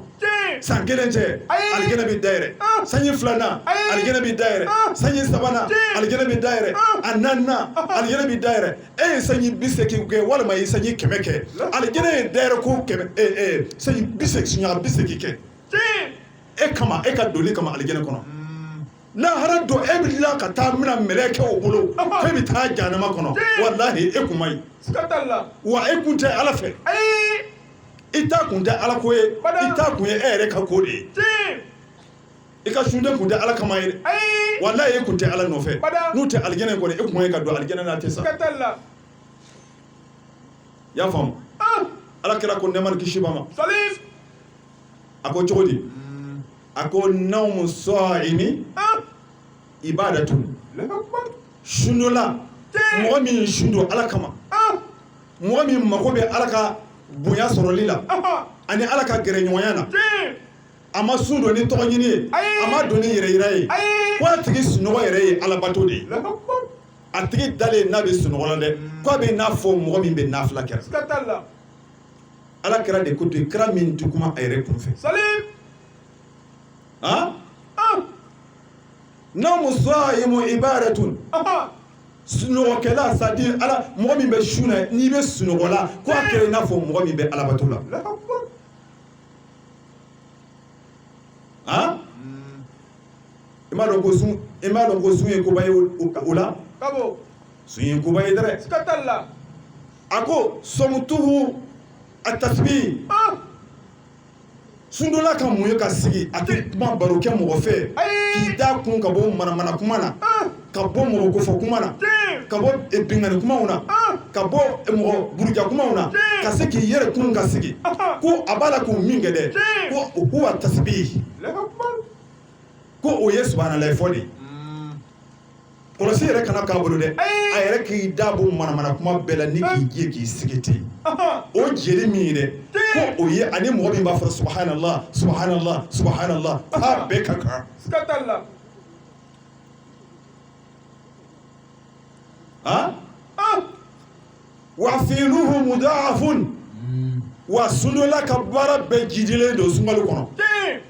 san kelen cɛ alijɛnɛ bɛ dayɛlɛ sanji filanan alijɛnɛ bɛ dayɛlɛ sanji sabanan alijɛnɛ bɛ dayɛlɛ a naaninan alijɛnɛ bɛ dayɛlɛ e ye sanji 80 kɛ walima i ye sanji 100 kɛ alijɛnɛ ye dayɛlɛ ko sanji 80 kɛ e kama e ka doli kama alijɛnɛ kɔnɔ lahara don e bɛ tila ka taa mina mɛlɛkɛw bolo k'e bɛ taa jahanama kɔnɔ walahi e kun ma ɲi wa e kun tɛ ala fɛ i ta kun tɛ ala ko ye i ta kun ye e yɛrɛ ka ko de ye i ka sunde kun tɛ ala kama ye walahi e kun tɛ ala nɔfɛ n'u tɛ alijɛnɛ kɔni e kun ye ka don alijɛnɛ na tɛ sa y'a faamu ala kira ko nɛma ni kisi b'a ma a ko cogo di a ko nawmu sa'imi ibadatun Allahu Akbar. sundola mɔgɔ min sundo ala kama mɔgɔ min mago bɛ ala ka bonya sɔrɔli la ani ala ka gɛrɛɲɔgɔnya na a ma sun don ni tɔgɔ ɲini ye a ma don ni yɛrɛ yira ye ko a tigi sunɔgɔ yɛrɛ ye alabato de ye Allahu Akbar. a tigi dalen n'a bɛ sunɔgɔ la dɛ ko a bɛ n'a fɔ mɔgɔ min bɛ nafila kɛ Skatalla. ala kɛra de ko to kɛra min tɛ kuma a yɛrɛ kun fɛ Salim. n'amu sa'imu ibadatun sunɔgɔkɛla c'est à dire ala mɔgɔ min bɛ sun na n'i bɛ sunɔgɔ la ko a kɛra i n'a fɔ mɔgɔ min bɛ alabato la Allahu Akbar. i m'a dɔn ko sun ye koba ye o la Kabo. sun ye koba ye dɛrɛ Skatalla. a ko sɔmutuhu a tasbi sundola ka mun ye ka sigi a tɛ kuma baro kɛ mɔgɔ fɛ k'i da kun ka bɔ manamana kuma na ka bɔ mɔgɔ kofɔ kuma na ka bɔ bingani kumaw na ka bɔ mɔgɔ buruja kumaw na ka se k'i yɛrɛ kun ka sigi ko a b'a la k'o min kɛ dɛ ko o wa tasbi Allahu Akbar. ko o ye subhanalahi fɔ de kɔlɔsi yɛrɛ kana k'a bolo dɛ a yɛrɛ k'i da bɔ manamana kuma bɛɛ la ni k'i je k'i sigi ten o jeli min ye dɛ ko o ye ani mɔgɔ min b'a fɔ subhanallah subhanallah subhanallah a bɛɛ ka kan Skatalla. wa filuhu mudaafun wa sundola ka baara bɛɛ jidilen don sunkalo kɔnɔ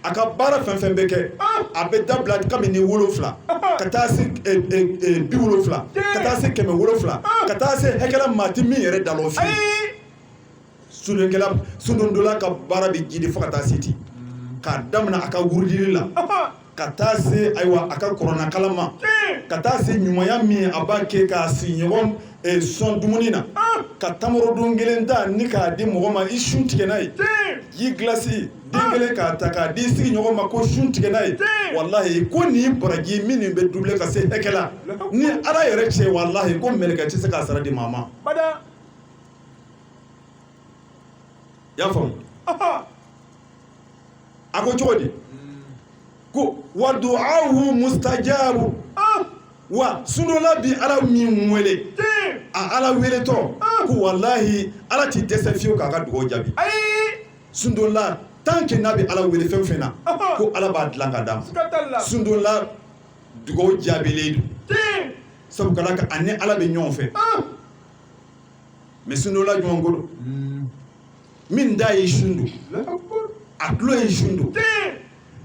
a ka baara fɛn fɛn bɛ kɛ a bɛ dabila kabini 7 ka taa se 70 ka taa se 700 ka taa se hakɛla maa tɛ min yɛrɛ dalɔ fiye sundondola ka baara bɛ jidi fo ka taa se ten k'a daminɛ a ka wurudili la ka taa se ayiwa a ka kɔrɔna kala ma ka taa se ɲumanya min a b'a kɛ k'a sigiɲɔgɔn sɔn dumuni na ka tamarodon kelen ta ni k'a di mɔgɔ ma i sun tigɛ n'a ye ji gilasi den kelen k'a ta k'a di sigiɲɔgɔn ma ko sun tigɛ n'a ye walahi ko nin baraji min bɛ doublé ka se hakɛ la ni ala yɛrɛ cɛ walahi ko mɛlɛkɛ tɛ se k'a sara di maa ma Bada. i y'a faamu a ko cogo di ko wa du'ahu mustajabu wa sundola bi ala min wele a ala wele tɔ ko wallahi ala ti dɛsɛ fiyewu k'a ka dugawu jaabi sundola tant que n'a bɛ ala wele fɛn fɛn na ko ala b'a dilan ka d'a ma Skatalla. sundola dugawu jaabilen don sabu kala ka ani ala bɛ ɲɔgɔn fɛ mais sundola jɔn ko don min da ye sun don Allahu Akbar. a tulo ye sun don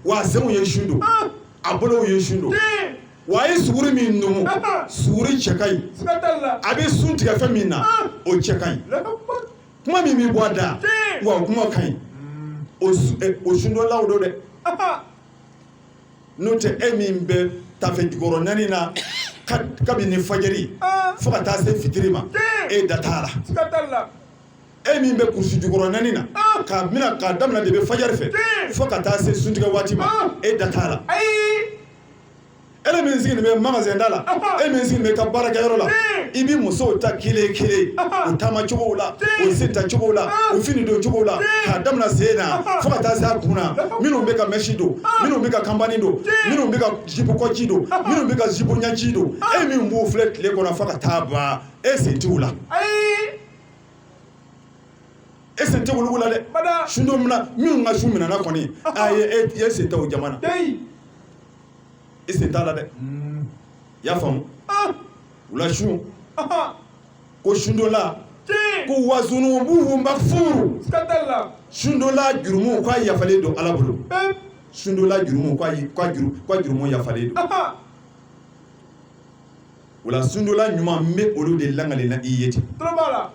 wa a senw ye sun don a bolow ye sun don wa a ye suguri min numu suguri cɛ ka ɲi Skatalla. a bɛ sun tigɛ fɛn min na o cɛ ka ɲi Allahu Akbar. kuma min bɛ bɔ a da wa o kuma ka ɲi o sundolaw don dɛ n'o tɛ e min bɛ tafe jukɔrɔ naani na kabini fajiri fo ka taa se fitiri ma e da t'a la Skatalla. e min bɛ kurusi jukɔrɔ naani na k'a daminɛ de bɛ fajiri fɛ fo ka taa se suntigɛ waati ma e da t'a la e min sigilen bɛ magasin da la e min sigilen bɛ ka baarakɛyɔrɔ la i bɛ musow ta kelen kelen o taama cogow la o sen ta cogow la o fini don cogow la k'a daminɛ sen na fo ka taa se a kun na minnu bɛ ka mɛsi don minnu bɛ ka kanbani don minnu bɛ ka jipu kɔci don minnu bɛ ka jipu ɲaci don e min b'o filɛ tile kɔnɔ fo ka taa ban e sen t'u la e sen tɛ wulugu la dɛ Bada. sundo mina minnu ka su minɛna kɔni a ye e sen tɛ o jama na Dey. e sen t'a la dɛ i y'a faamu wula su ko sundola ko wazunubuhu maghfuru Skatalla. sundola jurumu k'a yafalen don ala bolo sundola jurumu k'a jurumu yafalen don wala sundola ɲuman n bɛ olu de langale na i ye ten Trobala.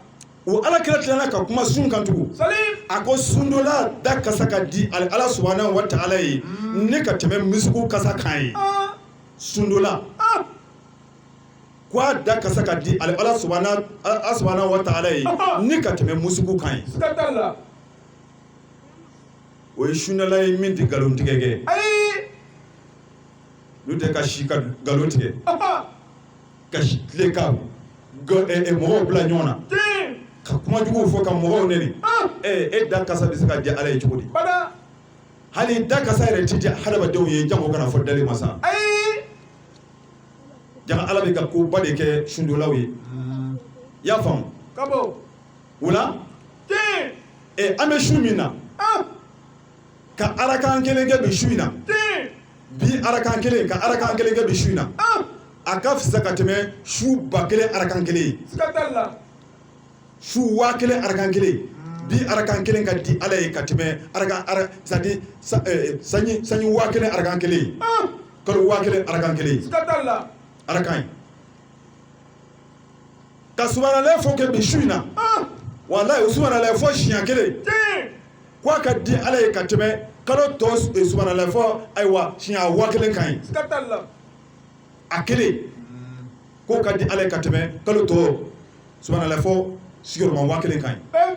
o ala kira tilala ka kuma sun kan tugun Salim. a ko sundola da kasa ka di ala subhanahu wa ta'ala ye ne ka tɛmɛ misiku kasa kan ye sundola ko a da kasa ka di ala subhanahu wa ta'ala ye ne ka tɛmɛ misiku kan ye Skatalla. o ye sundola ye min tɛ nkalon tigɛ kɛ n'o tɛ ka si ka nkalon tigɛ ka tile ka mɔgɔw bila ɲɔgɔn na ka kuma juguw fɔ ka mɔgɔw neni e da kasa bɛ se ka diya ala ye cogo di Bada. hali da kasa yɛrɛ tɛ diya hadamadenw ye jango kana fɔ dali masa janga ala bɛ ka koba de kɛ sundolaw ye i y'a faamu Kabo. o la Tin. an bɛ su min na Ah. ka arakan kelen kɛ bi su in na Tin. bi arakan kelen ka arakan kelen kɛ bi su in na Ah. a ka fisa ka tɛmɛ su 1000 arakan kelen ye Skatalla. su 1000 arakan kelen bi arakan kelen ka di ala ye ka tɛmɛ arakan c'est-à-dire sanji 1000 arakan kelen ye Ah. kalo 1000 arakan kelen ye Skatalla. arakan ye ka subhanallah fɔ kɛ bi su in na Ah. wallahi o subhanallah fɔ siɲɛ kelen Tin. k'a ka di ala ye ka tɛmɛ kalo tɔ subhanallah fɔ ayiwa siɲɛ 1000 kan ye Skatalla. a kelen k'o ka di ala ye ka tɛmɛ kalo tɔ subhanallah fɔ sigiyɔrɔma 1000 kan ye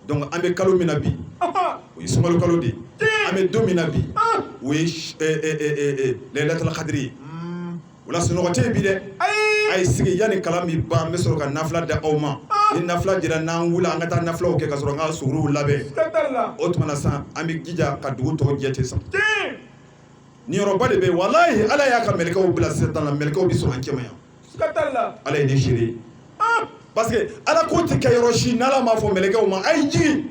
donc an bɛ kalo min na bi Aha. o ye sunkalo kalo de ye Tin. an bɛ don min na bi Ah. o ye lailatul qadri ye o la sunɔgɔ tɛ yen bi dɛ a Ay. ye sigi yanni kalan min ban n bɛ sɔrɔ ka nafila da aw ma ni nafila dira n'an wula an ka taa nafilaw kɛ ka sɔrɔ an ka suguriw labɛn Skatalla. o tuma na sisan an bɛ jija ka dugu tɔgɔ jɛ ten sa Tin. nin yɔrɔba de bɛ yen walahi ala y'a ka mɛlɛkɛw bila sisan la mɛlɛkɛw bɛ sɔn an cɛ ma yan Skatalla. ala ye ne seere Ah. parce que ala ko tɛ kɛ yɔrɔ si n'ala m'a fɔ mɛlɛkɛw ma a ye jigin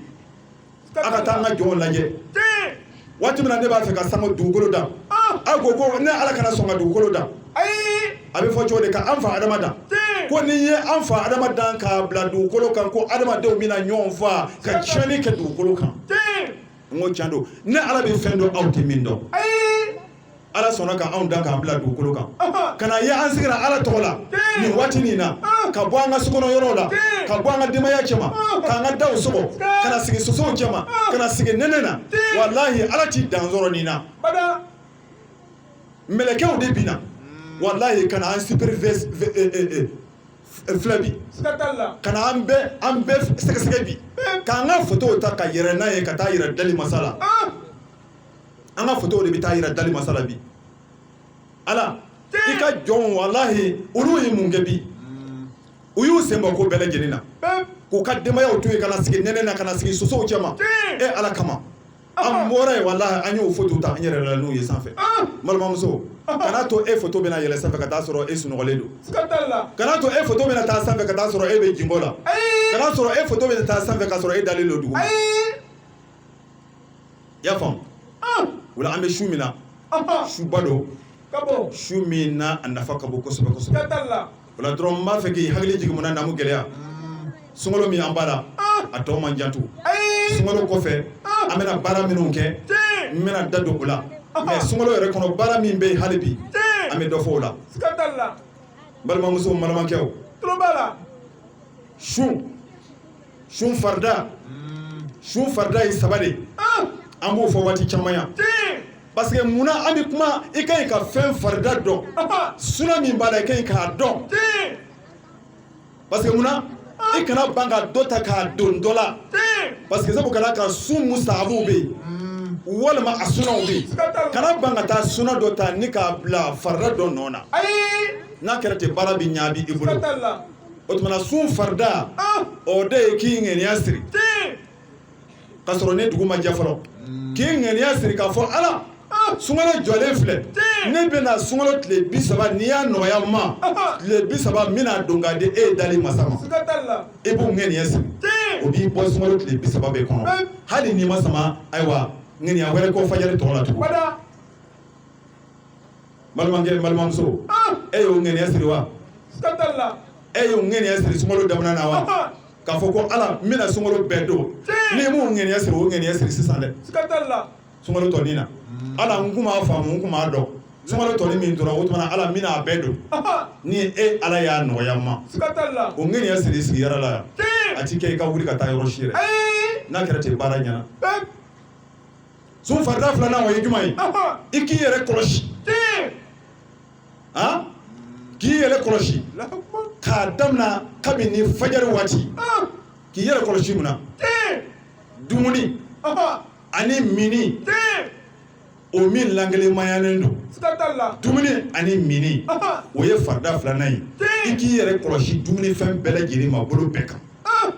a ka taa an ka jɔnw lajɛ Tin. waati min na ne b'a fɛ ka sanga dugukolo da Ah. a ko ne ala kana sɔn ka dugukolo da Ay. a bɛ fɔ cogo di ka an fa adama da Tin. ko ni ye an fa adama dan k'a bila dugukolo kan ko adamadenw bɛna ɲɔgɔn fa ka tiɲɛni kɛ dugukolo kan Tin. n ko tiɲɛ don ne ala bɛ fɛn dɔn aw tɛ min dɔn Ay. ala sɔnna ka anw dan k'an bila dugukolo kan Aha. ka na ye an sigira ala tɔgɔ la nin waati nin na ka bɔ an ka sokɔnɔ yɔrɔw la ka bɔ an ka denbaya cɛma k'an ka daw sɔgɔ ka na sigi sosow cɛma ka na sigi nɛnɛ na walahi ala t'i dan sɔrɔ nin na Bada. mɛlɛkɛw de bina walahi ka na an supervise filɛ bi Skatalla. ka na an bɛɛ sɛgɛsɛgɛ bi k'an ka photow ta ka yɛrɛ n'a ye ka taa yɛrɛ dali masa la Ah. an ka photow de bɛ taa yɛrɛ dali masa la bi ala i ka jɔnw walahi olu ye mun kɛ bi u y'u sen bɔ ko bɛɛ lajɛlen na Bep. k'u ka denbayaw to yen ka na sigi nɛnɛ na ka na sigi sosow cɛma e ala kama an bɔra yen walahi an y'o photo ta an yɛrɛ la n'u ye sanfɛ Ah. balimamuso kana to e photo bɛna yɛlɛ sanfɛ ka taa sɔrɔ e sunɔgɔlen don Skatalla. kana to e photo bɛna taa sanfɛ ka taa sɔrɔ e bɛ jinbɔ la Ay. kana sɔrɔ e photo bɛna taa sanfɛ ka sɔrɔ e dalen don dugu ma Ay. i y'a faamu Ah. o la an bɛ su min na Aha. suba don Kabo. su min na a nafa ka bon kosɛbɛ kosɛbɛ Skatalla. o la dɔrɔn n b'a fɛ k'i hakili jigin mun na namu gɛlɛya sunkalo min an b'a la a tɔ man jan tu Ay. sunkalo kɔfɛ an bɛna baara minnu kɛ Tin. n bɛna da don o la mɛ sunkalo yɛrɛ kɔnɔ baara min bɛ yen hali bi an bɛ dɔ fɔ o la Skatalla. balimamusow n balimakɛw Trumbala. sun farida ye saba de Ah. an b'o fɔ waati caman yan Tin. parce que munna an bɛ kuma i ka ɲi ka fɛn farida dɔn Aha. suna min b'a la i ka ɲi k'a dɔn Tin. parce que munna i kana ban ka dɔ ta k'a don dɔ la Tin. parce que sabu kana ka sun musahabuw bɛ yen walima a sunaw bɛ yen Skatalla. kana ban ka taa suna dɔ ta ni k'a bila farida dɔ nɔ na Ay. n'a kɛra ten baara bɛ ɲa bi i bolo Skatalla. o tuma na sun farida Ah. o de ye k'i ŋaniya siri Tin. ka sɔrɔ ne dugu ma jɛ fɔlɔ k'i ŋaniya siri k'a fɔ ala sunkalo jɔlen filɛ ne bɛna sunkalo tile 30 n'i y'a nɔgɔya ma tile 30 n bɛna don k'a di e ye dali masa ma Skatalla. i b'o ŋaniya siri o b'i bɔ sunkalo tile 30 bɛɛ kɔnɔ hali n'i ma sama ayiwa ŋaniya wɛrɛ kɔ fajari tɔgɔ la tugun Bada. balimakɛ balimamuso Ah. e y'o ŋaniya siri wa Skatalla. e y'o ŋaniya siri sunkalo daminɛ na wa Aha. k'a fɔ ko ala n bɛna sunkalo bɛɛ don n'i m'o ŋaniya siri o ŋaniya siri sisan dɛ Skatalla. sunkalo tɔnin na ala n kun b'a faamu n kun b'a dɔn sunkalo tɔnin min tora o tuma na ala n bɛna a bɛɛ don Aha. ni e ala y'a nɔgɔya n ma Skatalla. o ŋaniya siri i sigiyɔrɔ la yan Tin. a ti kɛ i ka wuli ka taa yɔrɔ si yɛrɛ Ay. n'a kɛra ten baara ɲɛna Bep. sun farida filanan o ye jumɛn ye Aha. i k'i yɛrɛ kɔlɔsi Tin. han k'i yɛrɛ kɔlɔsi Lahakbar. k'a daminɛ kabini fajari waati Ah. k'i yɛrɛ kɔlɔsi mun na Tin. dumuni Aha. ani mini Tin. o min lankelenmayanen don Skatalla. dumuni ani mini Aha. o ye farida filanan ye i k'i yɛrɛ kɔlɔsi dumunifɛn bɛɛ lajɛlen ma bolo bɛɛ kan Ah.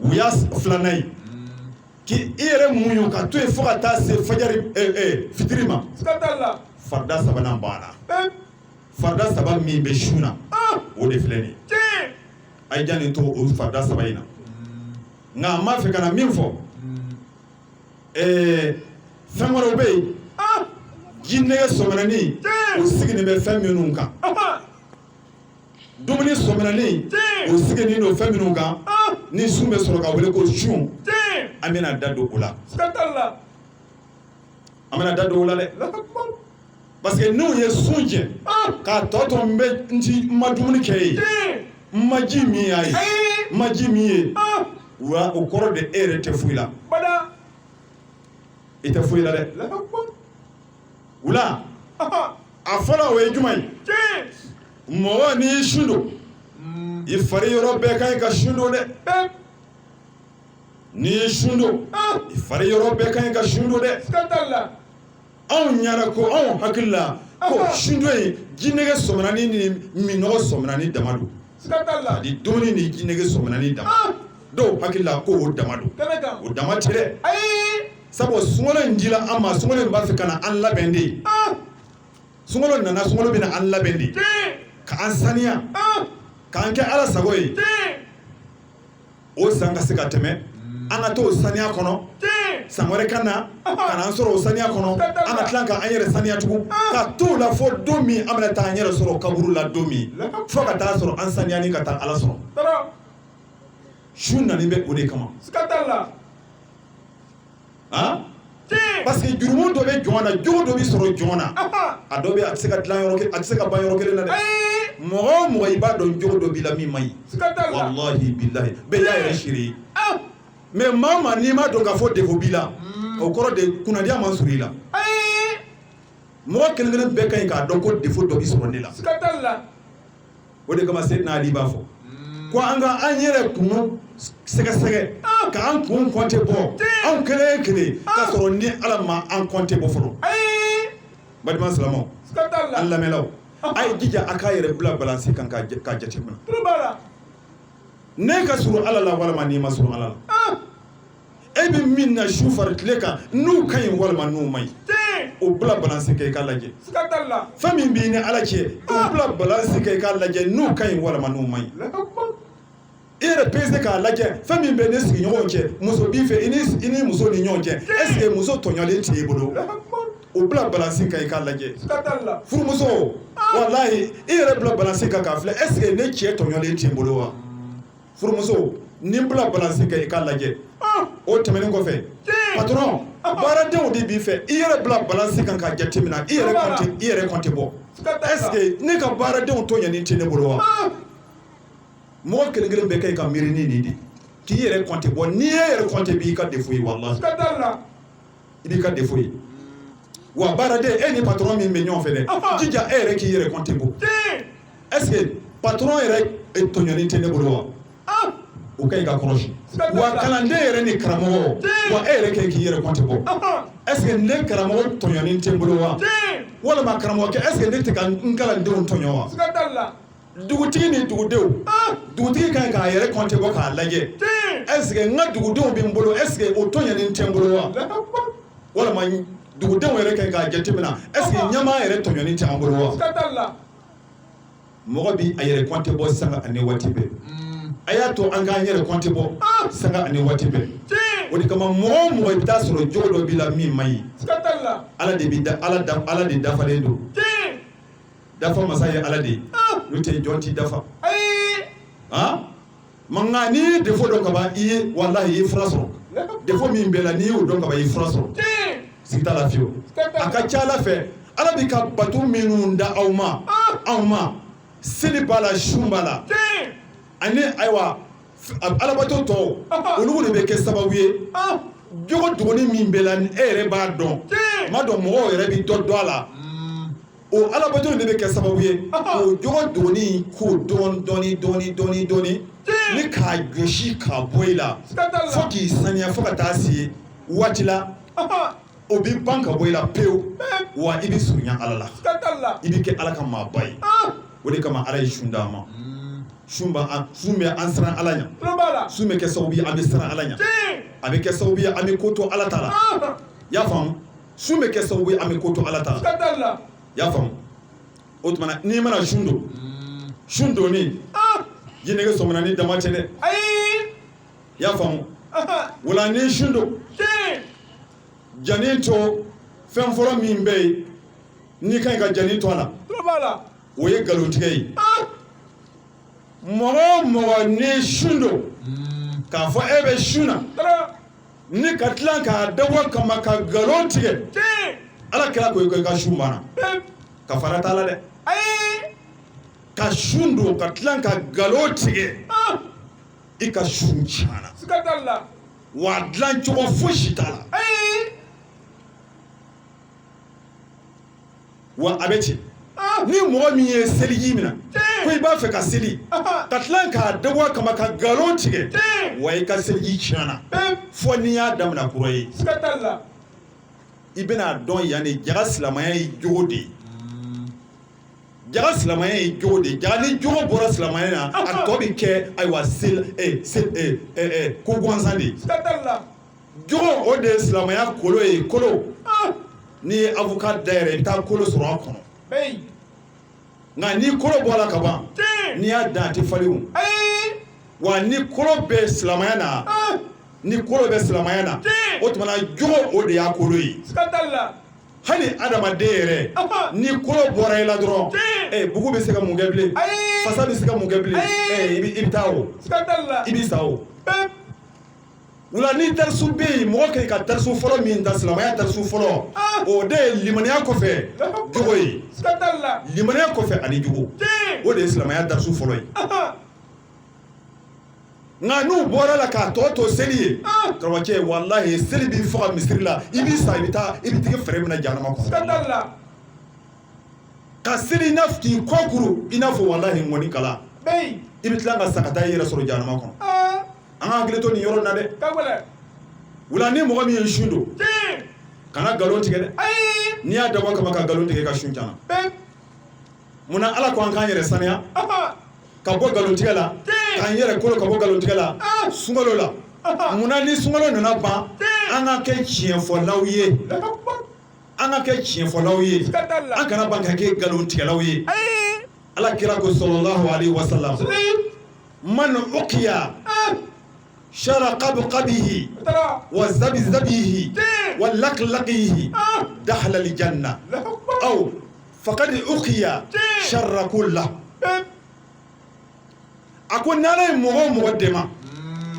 o y'a filanan ye k'i yɛrɛ muɲu ka to yen fo ka taa se fajari fitiri ma Skatalla. farda sabanan banna Pep. farda saba min bɛ sun na o de filɛ nin ye Tiɲɛ. a ye janni to o farda saba in na nka n b'a fɛ ka na min fɔ fɛn wɛrɛw bɛ yen jinɛgɛ sɔminɛni o sigilen bɛ fɛn minnu kan dumuni sɔminɛni o sigilen don fɛn minnu kan ni sun bɛ sɔrɔ ka wele ko sun Tiɲɛ. an bɛna da don o la Siga t'a la. an bɛna da don o la dɛ Allahu Akbar. parce que n'u ye sun jɛ k'a tɔ to n bɛ n ti n ma dumuni kɛ ye Tiɲɛ. n ma ji min y'a ye Ayi. n ma ji min ye wa o kɔrɔ de e yɛrɛ tɛ foyi la Bada. i tɛ foyi la dɛ Allahu Akbar. wula a fɔlɔ o ye jumɛn ye Tiɲɛ. mɔgɔ n'i y'i sun don i fari yɔrɔ bɛɛ ka ɲi ka sun don dɛ Pep. n'i y'i sun don i fari yɔrɔ bɛɛ ka ɲi ka sun don dɛ Siga t'a la. anw ɲɛna ko anw hakili la ko sun don in jinɛgɛ sɔminɛni ni minɔgɔ sɔminɛni dama don Siga t'a la. ani dumuni ni jinɛgɛ sɔminɛni dama dɔw hakili la ko o dama don Kɛnɛ kan. o dama tɛ dɛ Ayi. sabu sunkalo in dila an ma sunkalo in b'a fɛ ka na an labɛn de ye sunkalo nana sunkalo bɛna an labɛn de Tiɲɛ. ka an saniya k'an kɛ ala sago ye Tiɲɛ. o san ka se ka tɛmɛ an ka to o saniya kɔnɔ Tiɲɛ. san wɛrɛ ka na ka n'an sɔrɔ o saniya kɔnɔ an ka tila k'an yɛrɛ saniya tugun ka t'o la fo don min an bɛna taa an yɛrɛ sɔrɔ kaburu la don min fo ka taa sɔrɔ an saniyani ka taa ala sɔrɔ Tara. su nani bɛ o de kama Siga t'a la. Tiɲɛ. parce que jurumu dɔ bɛ jɔn na jogo dɔ bɛ sɔrɔ jɔn na a dɔ bɛ a tɛ se ka dilan yɔrɔ kelen a tɛ se ka ban yɔrɔ kelen na dɛ Ayi. mɔgɔ o mɔgɔ i b'a dɔn jogo dɔ b'i la min man ɲi Siga t'a la. wallahi billahi bɛɛ y'a yɛrɛ siri ye mais maa o maa n'i m'a dɔn k'a fɔ defo b'i la o kɔrɔ de kunnadiya ma surun i la Ayi. mɔgɔ kelen kelen bɛɛ ka ɲi k'a dɔn ko defo dɔ bɛ sɔrɔ ne la Siga t'a la. o de kama Seydina Ali b'a fɔ ko an ka an yɛrɛ kun sɛgɛsɛgɛ k'an kun kɔnte bɔ anw kelen kelen k'a sɔrɔ ni ala ma an kɔnte bɔ fɔlɔ Ayi. balima silamɛw Siga t'a la. an lamɛnlaw a ye jija a k'a yɛrɛ bila balansi kan k'a jateminɛ Tulo b'a la. ne ka surun ala la walima n'i ma surun ala la e bɛ min na su fari tile kan n'u ka ɲi walima n'u ma ɲi Tiɲɛ. o bila balansi kɛ i k'a lajɛ Siga t'a la. fɛn min b'i ni ala cɛ o bila balansi kɛ i k'a lajɛ n'u ka ɲi walima n'u ma ɲi Allahu Akbar. i yɛrɛ pese k'a lajɛ fɛn min bɛ ne sigiɲɔgɔnw cɛ muso b'i fɛ i ni muso ni ɲɔgɔn cɛ est ce que muso tɔɲɔlen t'i bolo Allahu Akbar. o bila balansi kan i k'a lajɛ Siga t'a la. furumuso walahi i yɛrɛ bila balansi kan k'a filɛ est ce que ne cɛ tɔɲɔlen t'i bolo wa furumuso ni n bila balansi kan i k'a lajɛ o tɛmɛnen kɔfɛ patron baaradenw de b'i fɛ i yɛrɛ bila balansi kan k'a jateminɛ i yɛrɛ kɔnte bɔ est ce que ne ka baaradenw tɔɲɔlen tɛ ne bolo wa mɔgɔ kelen kelen bɛ kɛ i ka miiri ni nin de k'i yɛrɛ kɔnte bɔ n'i ye yɛrɛ kɔnte b'i ka defo ye wallahi Siga t'a la. i b'i ka defo ye wa baaraden e ni patron min bɛ ɲɔgɔn fɛ dɛ jija e yɛrɛ k'i yɛrɛ kɔnte bɔ Tiɲɛ. est ce que patron yɛrɛ tɔɲɔlen tɛ ne bolo wa o ka ɲi ka kɔlɔsi wa kalanden yɛrɛ ni karamɔgɔ wa e yɛrɛ kɛ k'i yɛrɛ kɔnte bɔ est ce que ne karamɔgɔ tɔɲɔlen tɛ n bolo wa Tiɲɛ. walima karamɔgɔkɛ est ce que ne tɛ ka n kalandenw tɔɲɔ wa Siga t'a la. dugutigi ni dugudenw dugutigi ka ɲi k'a yɛrɛ kɔnte bɔ k'a lajɛ Tiɲɛ. est ce que n ka dugudenw bɛ n bolo est ce que o tɔɲɔlen tɛ n bolo wa Allahu Akbar. walima dugudenw yɛrɛ ka ɲi k'a jateminɛ est ce que ɲɛmaa yɛrɛ tɔɲɔlen tɛ an bolo wa Siga t'a la. mɔgɔ bi a yɛrɛ kɔnte bɔ sanga ani waati bɛɛ a y'a to an k'an yɛrɛ kɔnte bɔ sanga ani waati bɛɛ Tiɲɛ. o de kama mɔgɔ o mɔgɔ i bɛ taa sɔrɔ jogo dɔ b'i la min man ɲi Siga t'a la. ala de dafalen don Tiɲɛ. dafa masa ye ala de ye n'o tɛ jɔn t'i dafa Ayi. nka n'i ye defo dɔn ka ban i ye walahi i ye fura sɔrɔ defo min bɛ la n'i y'o dɔn ka ban i ye fura sɔrɔ Tiɲɛ. sigi t'a la fiyewu a ka ca ala fɛ ala bɛ ka bato minnu da aw ma seli b'a la sun b'a la Tiɲɛ. ani ayiwa alabato tɔw olu de bɛ kɛ sababu ye jogo dogoni min bɛ la e yɛrɛ b'a dɔn ma dɔn mɔgɔw yɛrɛ bɛ dɔ dɔn a la o alabato de bɛ kɛ sababu ye o jogo dogoni k'o dɔɔni ni k'a gosi k'a bɔ i la fo k'i saniya fo ka taa se waati la o bɛ ban ka bɔ i la pewu wa i bɛ surunya ala la Siga t'a la. i bɛ kɛ ala ka maaba ye o de kama ala ye sun d'an ma sun bɛ an siran ala ɲɛ Tulo b'a la. sun bɛ kɛ sababu ye an bɛ siran ala ɲɛ Tiɲɛ. a bɛ kɛ sababu ye an bɛ ko to ala ta la i y'a faamu sun bɛ kɛ sababu ye an bɛ ko to ala ta la Siga t'a la. y'a faamu o tuma n'i mana sun doni jinɛge sɔmina ni dama tɛ dɛ ayi y'a faamu wala ni sun don jani to fɛn fɔlɔ min bɛ yen n'i ka ɲi ka jani to a la tulo b'a la o ye nkalontigɛ ye mɔgɔ o mɔgɔ ni sun don k'a fɔ e bɛ sun na ni ka tila k'a dabɔ kama ka nkalon tigɛ ala kɛra ko i ka sun banna ka fara t'a la dɛ ayi ka sun don ka tila ka nkalon tigɛ i ka sun tiɲɛna siga t'a la wa dilan cogo fosi t'a la ayi wa a bɛ ten ni mɔgɔ min ye seliji minɛ ko i b'a fɛ ka seli ka tila k'a dabɔ kama ka nkalon tigɛ wa i ka seliji tiɲɛna fo n'i y'a daminɛ kura ye siga t'a la i bɛna dɔn yan de jaga silamɛya ye jogo de ye jaga silamɛya ye jogo de ye jaga ni jogo bɔra silamɛya na a tɔ bɛ kɛ ayiwa ko gansan de ye siga t'a la jogo o de ye silamɛya kolo ye kolo n'i ye avocat dayɛlɛ i bɛ taa kolo sɔrɔ a kɔnɔ bɛyi nka ni kolo bɔra ka ban n'i y'a dan a tɛ falen o ayi wa ni kolo bɛ silamɛya na ni kolo bɛ silamɛya na o tuma na jogo o de y'a kolo ye siga t'a la hali adamaden yɛrɛ ni kolo bɔra i la dɔrɔn bugu bɛ se ka mun kɛ bilen ayi fasa bɛ se ka mun kɛ bilen i bɛ taa o siga t'a la i bɛ sa o wala ni darisu bɛ yen mɔgɔ kan ka darisu fɔlɔ min ta silamɛya darisu fɔlɔ o de ye limaniya kɔfɛ jogo ye siga t'a la limaniya kɔfɛ ani jogo o de ye silamɛya darisu fɔlɔ ye nka n'u bɔra la k'a tɔ to seli ye karamɔgɔcɛ walahi seli b'i faga misiri la i b'i sa i bɛ tigi fɛrɛ minɛ jahanama kɔnɔ siga t'a la ka seli i n'a fɔ k'i kɔkuru i n'a fɔ walahi ŋɔni kala bɛyi i bɛ tila ka sa ka taa i yɛrɛ sɔrɔ jahanama kɔnɔ an ka hakili to nin yɔrɔ in na dɛ ka gɛlɛn wala ni mɔgɔ min ye sun don kana nkalon tigɛ dɛ ayi n'i y'a dabɔ kama ka nkalon tigɛ i ka sun tiɲɛna munna ala ko an k'an yɛrɛ saniya ka bɔ nkalontigɛ la k'an yɛrɛ kolo ka bɔ nkalontigɛ la sunkalo la munna ni sunkalo nana ban an ka kɛ tiɲɛfɔlaw ye an ka kɛ tiɲɛfɔlaw ye an kana ban ka kɛ nkalontigɛlaw ye ala kira ko sallallahu alaihi wasallam man uqiya shara qabqihi wa zabzabihi wa laqlaqihi dakhala aljanna aw faqad uqiya sharra kullah a ko n'ala ye mɔgɔ o mɔgɔ dɛmɛ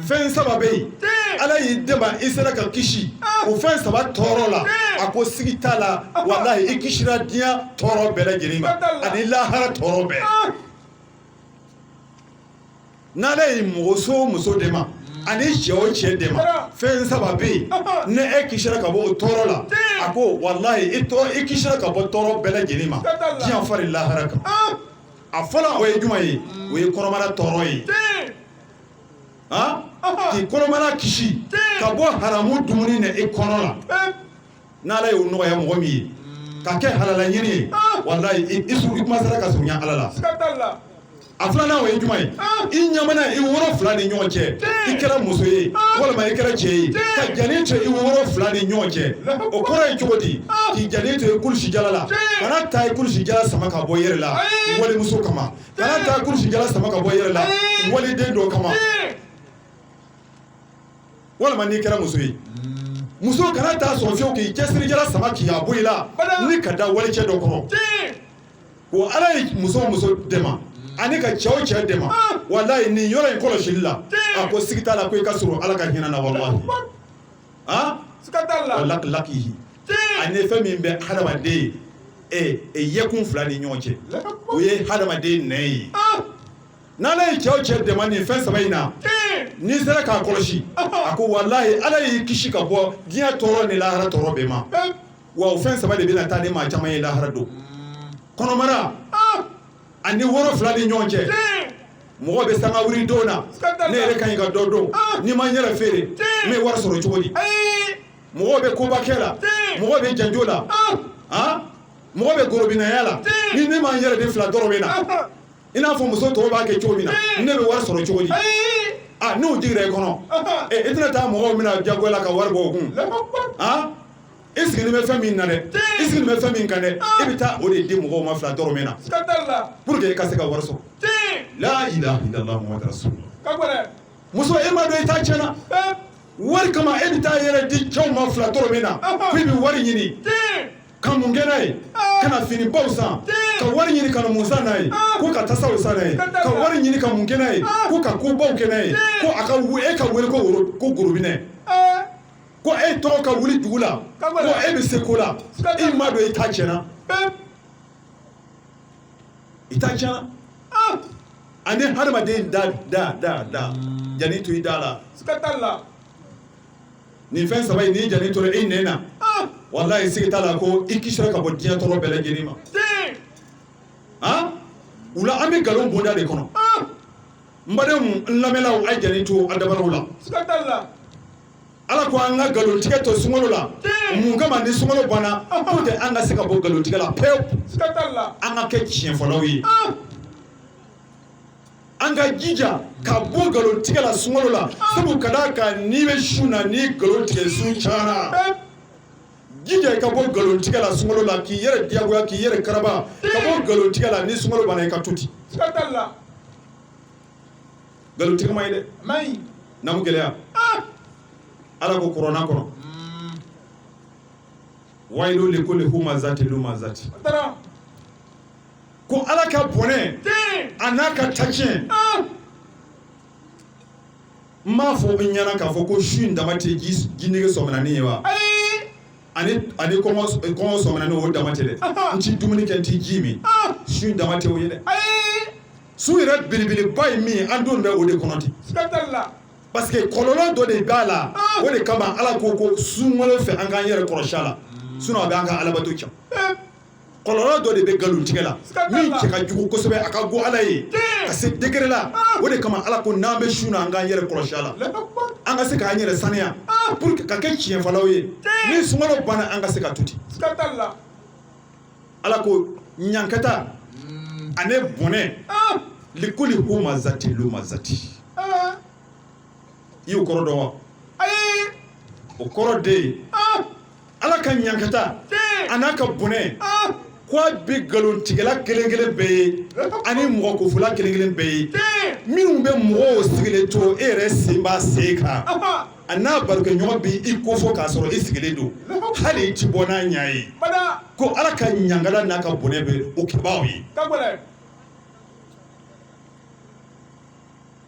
fɛn saba bɛ yen ala y'i dɛmɛ i sera ka kisi o fɛn saba tɔɔrɔ la a ko sigi t'a la walahi i kisira diɲɛ tɔɔrɔ bɛɛ lajɛlen ma ani lahara tɔɔrɔ bɛɛ n'ala ye muso dɛmɛ ani cɛ o cɛ dɛmɛ fɛn saba bɛ yen ni e kisira ka bɔ o tɔɔrɔ la a ko walahi i kisira ka bɔ tɔɔrɔ bɛɛ lajɛlen ma diɲɛ fari lahara kan a fɔlɔ o ye jumɛn ye o ye kɔnɔmaya tɔɔrɔ ye k'i kɔnɔmaya kisi ka bɔ haramu dumuni na i kɔnɔ la n'ala y'o nɔgɔya mɔgɔ min ye ka kɛ halala ɲini ye walahi i kumasara ka surunya ala la a filanan o ye jumɛn ye i ɲamana i woro fila ni ɲɔgɔn cɛ i kɛra muso ye walima i kɛra cɛ ye ka jani to i woro fila ni ɲɔgɔn cɛ o kɔrɔ ye cogo di k'i jani to i kulusi jala la kana taa i kulusi jala sama ka bɔ i yɛrɛ la walimuso kama kana taa kulusi jala sama ka bɔ i yɛrɛ la waliden dɔ kama walima n'i kɛra muso ye muso kana taa sɔrɔ fiyewu k'i cɛsiri jala sama k'i a bɔ i la ni ka da walicɛ dɔ kɔrɔ ko ala ye muso o muso dɛmɛ ani ka cɛ o cɛ dɛmɛ walayi nin yɔrɔ in kɔlɔsili la a ko sigi t'a la ko i ka surun ala ka hinɛ na walahi wa lakihi ani fɛn min bɛ hadamaden yɛkun fila ni ɲɔgɔn cɛ o ye hadamaden nɛn ye n'ala ye cɛ o cɛ dɛmɛ nin fɛn saba in na n'i sera k'a kɔlɔsi a ko walahi ala y'i kisi ka bɔ diɲɛ tɔɔrɔ ni lahara tɔɔrɔ bɛɛ ma wa o fɛn saba de bɛna taa ni maa caman ye lahara don kɔnɔmara ani woro fila ni ɲɔgɔn cɛ mɔgɔ bɛ sanga wuri don na ne yɛrɛ ka ɲi ka dɔ don ni ma n yɛrɛ feere n bɛ wari sɔrɔ cogo di mɔgɔ bɛ koba kɛ la mɔgɔ bɛ janjo la mɔgɔ bɛ gorobinaya la ni ne ma n yɛrɛ de fila dɔrɔn bɛ na i n'a fɔ muso tɔw b'a kɛ cogo min na ne bɛ wari sɔrɔ cogo di n'u jigira i kɔnɔ i tɛna taa mɔgɔw mina jagoya la ka wari bɔ o kun i sigilen bɛ fɛn min na dɛ i sigilen bɛ fɛn min kan dɛ i bɛ taa o de di mɔgɔw ma fila dɔrɔmɛ na pour que i ka se ka wari sɔrɔ la ilaha illallah muhammadu rasulullah muso e ma dɔn i ta tiɲɛna wari kama e bɛ taa yɛrɛ di cɛw ma fila dɔrɔmɛ na ko i bɛ wari ɲini ka mun kɛ n'a ye ka na finibaw san ka wari ɲini ka na mun san n'a ye ko ka tasaw san n'a ye ka wari ɲini ka mun kɛ n'a ye ko ka kobaw kɛ n'a ye ko a ka e ka wele ko gorobinɛ ko e tɔgɔ ka wuli dugu la ko e bɛ se ko la i ma dɔn i ta tiɲɛna i ta tiɲɛna ani hadamaden da jani to i da la nin fɛn saba in n'i jani tora i nɛn na wallahi sigi t'a la ko i kisira ka bɔ diɲɛ tɔɔrɔ bɛɛ lajɛlen ma u la an bɛ nkalon bonda de kɔnɔ n badenw n lamɛnlaw a ye jani to a dabaraw la ala ko an ka nkalontigɛ to sunkalo la mun kama ni sunkalo banna pour que an ka se ka bɔ nkalontigɛ la pewu an ka kɛ tiɲɛfɔlaw ye an ka jija ka bɔ nkalontigɛ la sunkalo la sabu ka d'a kan n'i bɛ su na ni nkalontigɛ su cayara jija i ka bɔ nkalontigɛ la sunkalo la k'i yɛrɛ diyagoya k'i yɛrɛ karaba ka bɔ nkalontigɛ la ni sunkalo banna i ka to ten nkalontigɛ ma ɲi dɛ n'a mu gɛlɛya ala ko kuranɛ kɔnɔ waylu likulli humazatin lumazati ko ala ka bɔnɛ a n'a ka tacɛn n b'a fɔ n ɲɛna k'a fɔ ko su in dama tɛ ji nege sɔminani ye wa ani kɔngɔ sɔminani o dama tɛ dɛ n ti dumuni kɛ n ti ji min su in dama tɛ o ye dɛ su yɛrɛ belebeleba ye min ye an denw bɛ o de kɔnɔ ten parce que kɔlɔlɔ dɔ de b'a la o de kama ala ko sunkalo fɛ an k'an yɛrɛ kɔlɔsi a la sinon a bɛ an ka alabato tiɲɛ kɔlɔlɔ dɔ de bɛ nkalontigɛ la min cɛ ka jugu kosɛbɛ a ka go ala ye ka se degré la o de kama ala ko n'an bɛ su na an k'an yɛrɛ kɔlɔsi a la an ka se k'an yɛrɛ saniya pour que ka kɛ tiɲɛfɔlaw ye ni sunkalo banna an ka se ka to ten ala ko ɲankata ani bɔnɛ likuli humazati lumazati i y'o kɔrɔ dɔn wa o kɔrɔ de ye ala ka ɲankata a n'a ka bɔnɛ ko a bɛ nkalontigɛla kelen kelen bɛɛ ye ani mɔgɔ kofola kelen kelen bɛɛ ye minnu bɛ mɔgɔw sigilen to e yɛrɛ sen b'a sen kan a n'a barokɛɲɔgɔn bɛ i kofɔ k'a sɔrɔ i sigilen don hali i ti bɔ n'a ɲɛ ye ko ala ka ɲankala n'a ka bɔnɛ bɛ o kɛbaaw ye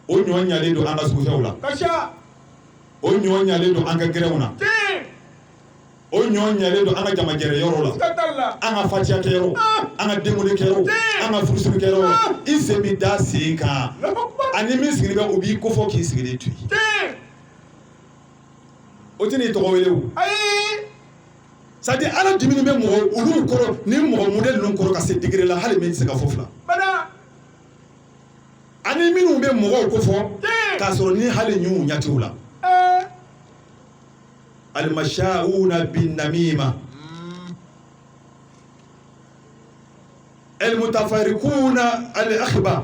o ɲɔ ɲalen don an ka sugufɛnw la o ɲɔ ɲalen don an ka gɛrɛnw na o ɲɔ ɲalen don an ka jamajɛrɛ yɔrɔ la an ka fatiya kɛyɔrɔ an ka denkundi kɛyɔrɔ an ka furusiri kɛyɔrɔ i sen bɛ da sen kan ani min sigilen bɛ o b'i kofɔ k'i sigilen to yen o tɛ n'i tɔgɔ wele o c'est à dire ala dimini bɛ mɔgɔ olu kɔrɔ ni mɔgɔ modèle ninnu kɔrɔ ka se degré la hali min tɛ se ka fɔ fila ani minnu bɛ mɔgɔw ko fɔ k'a sɔrɔ ni hali ɲu ɲɛ t'u la almashauna bin namima almutafarikuna al akhba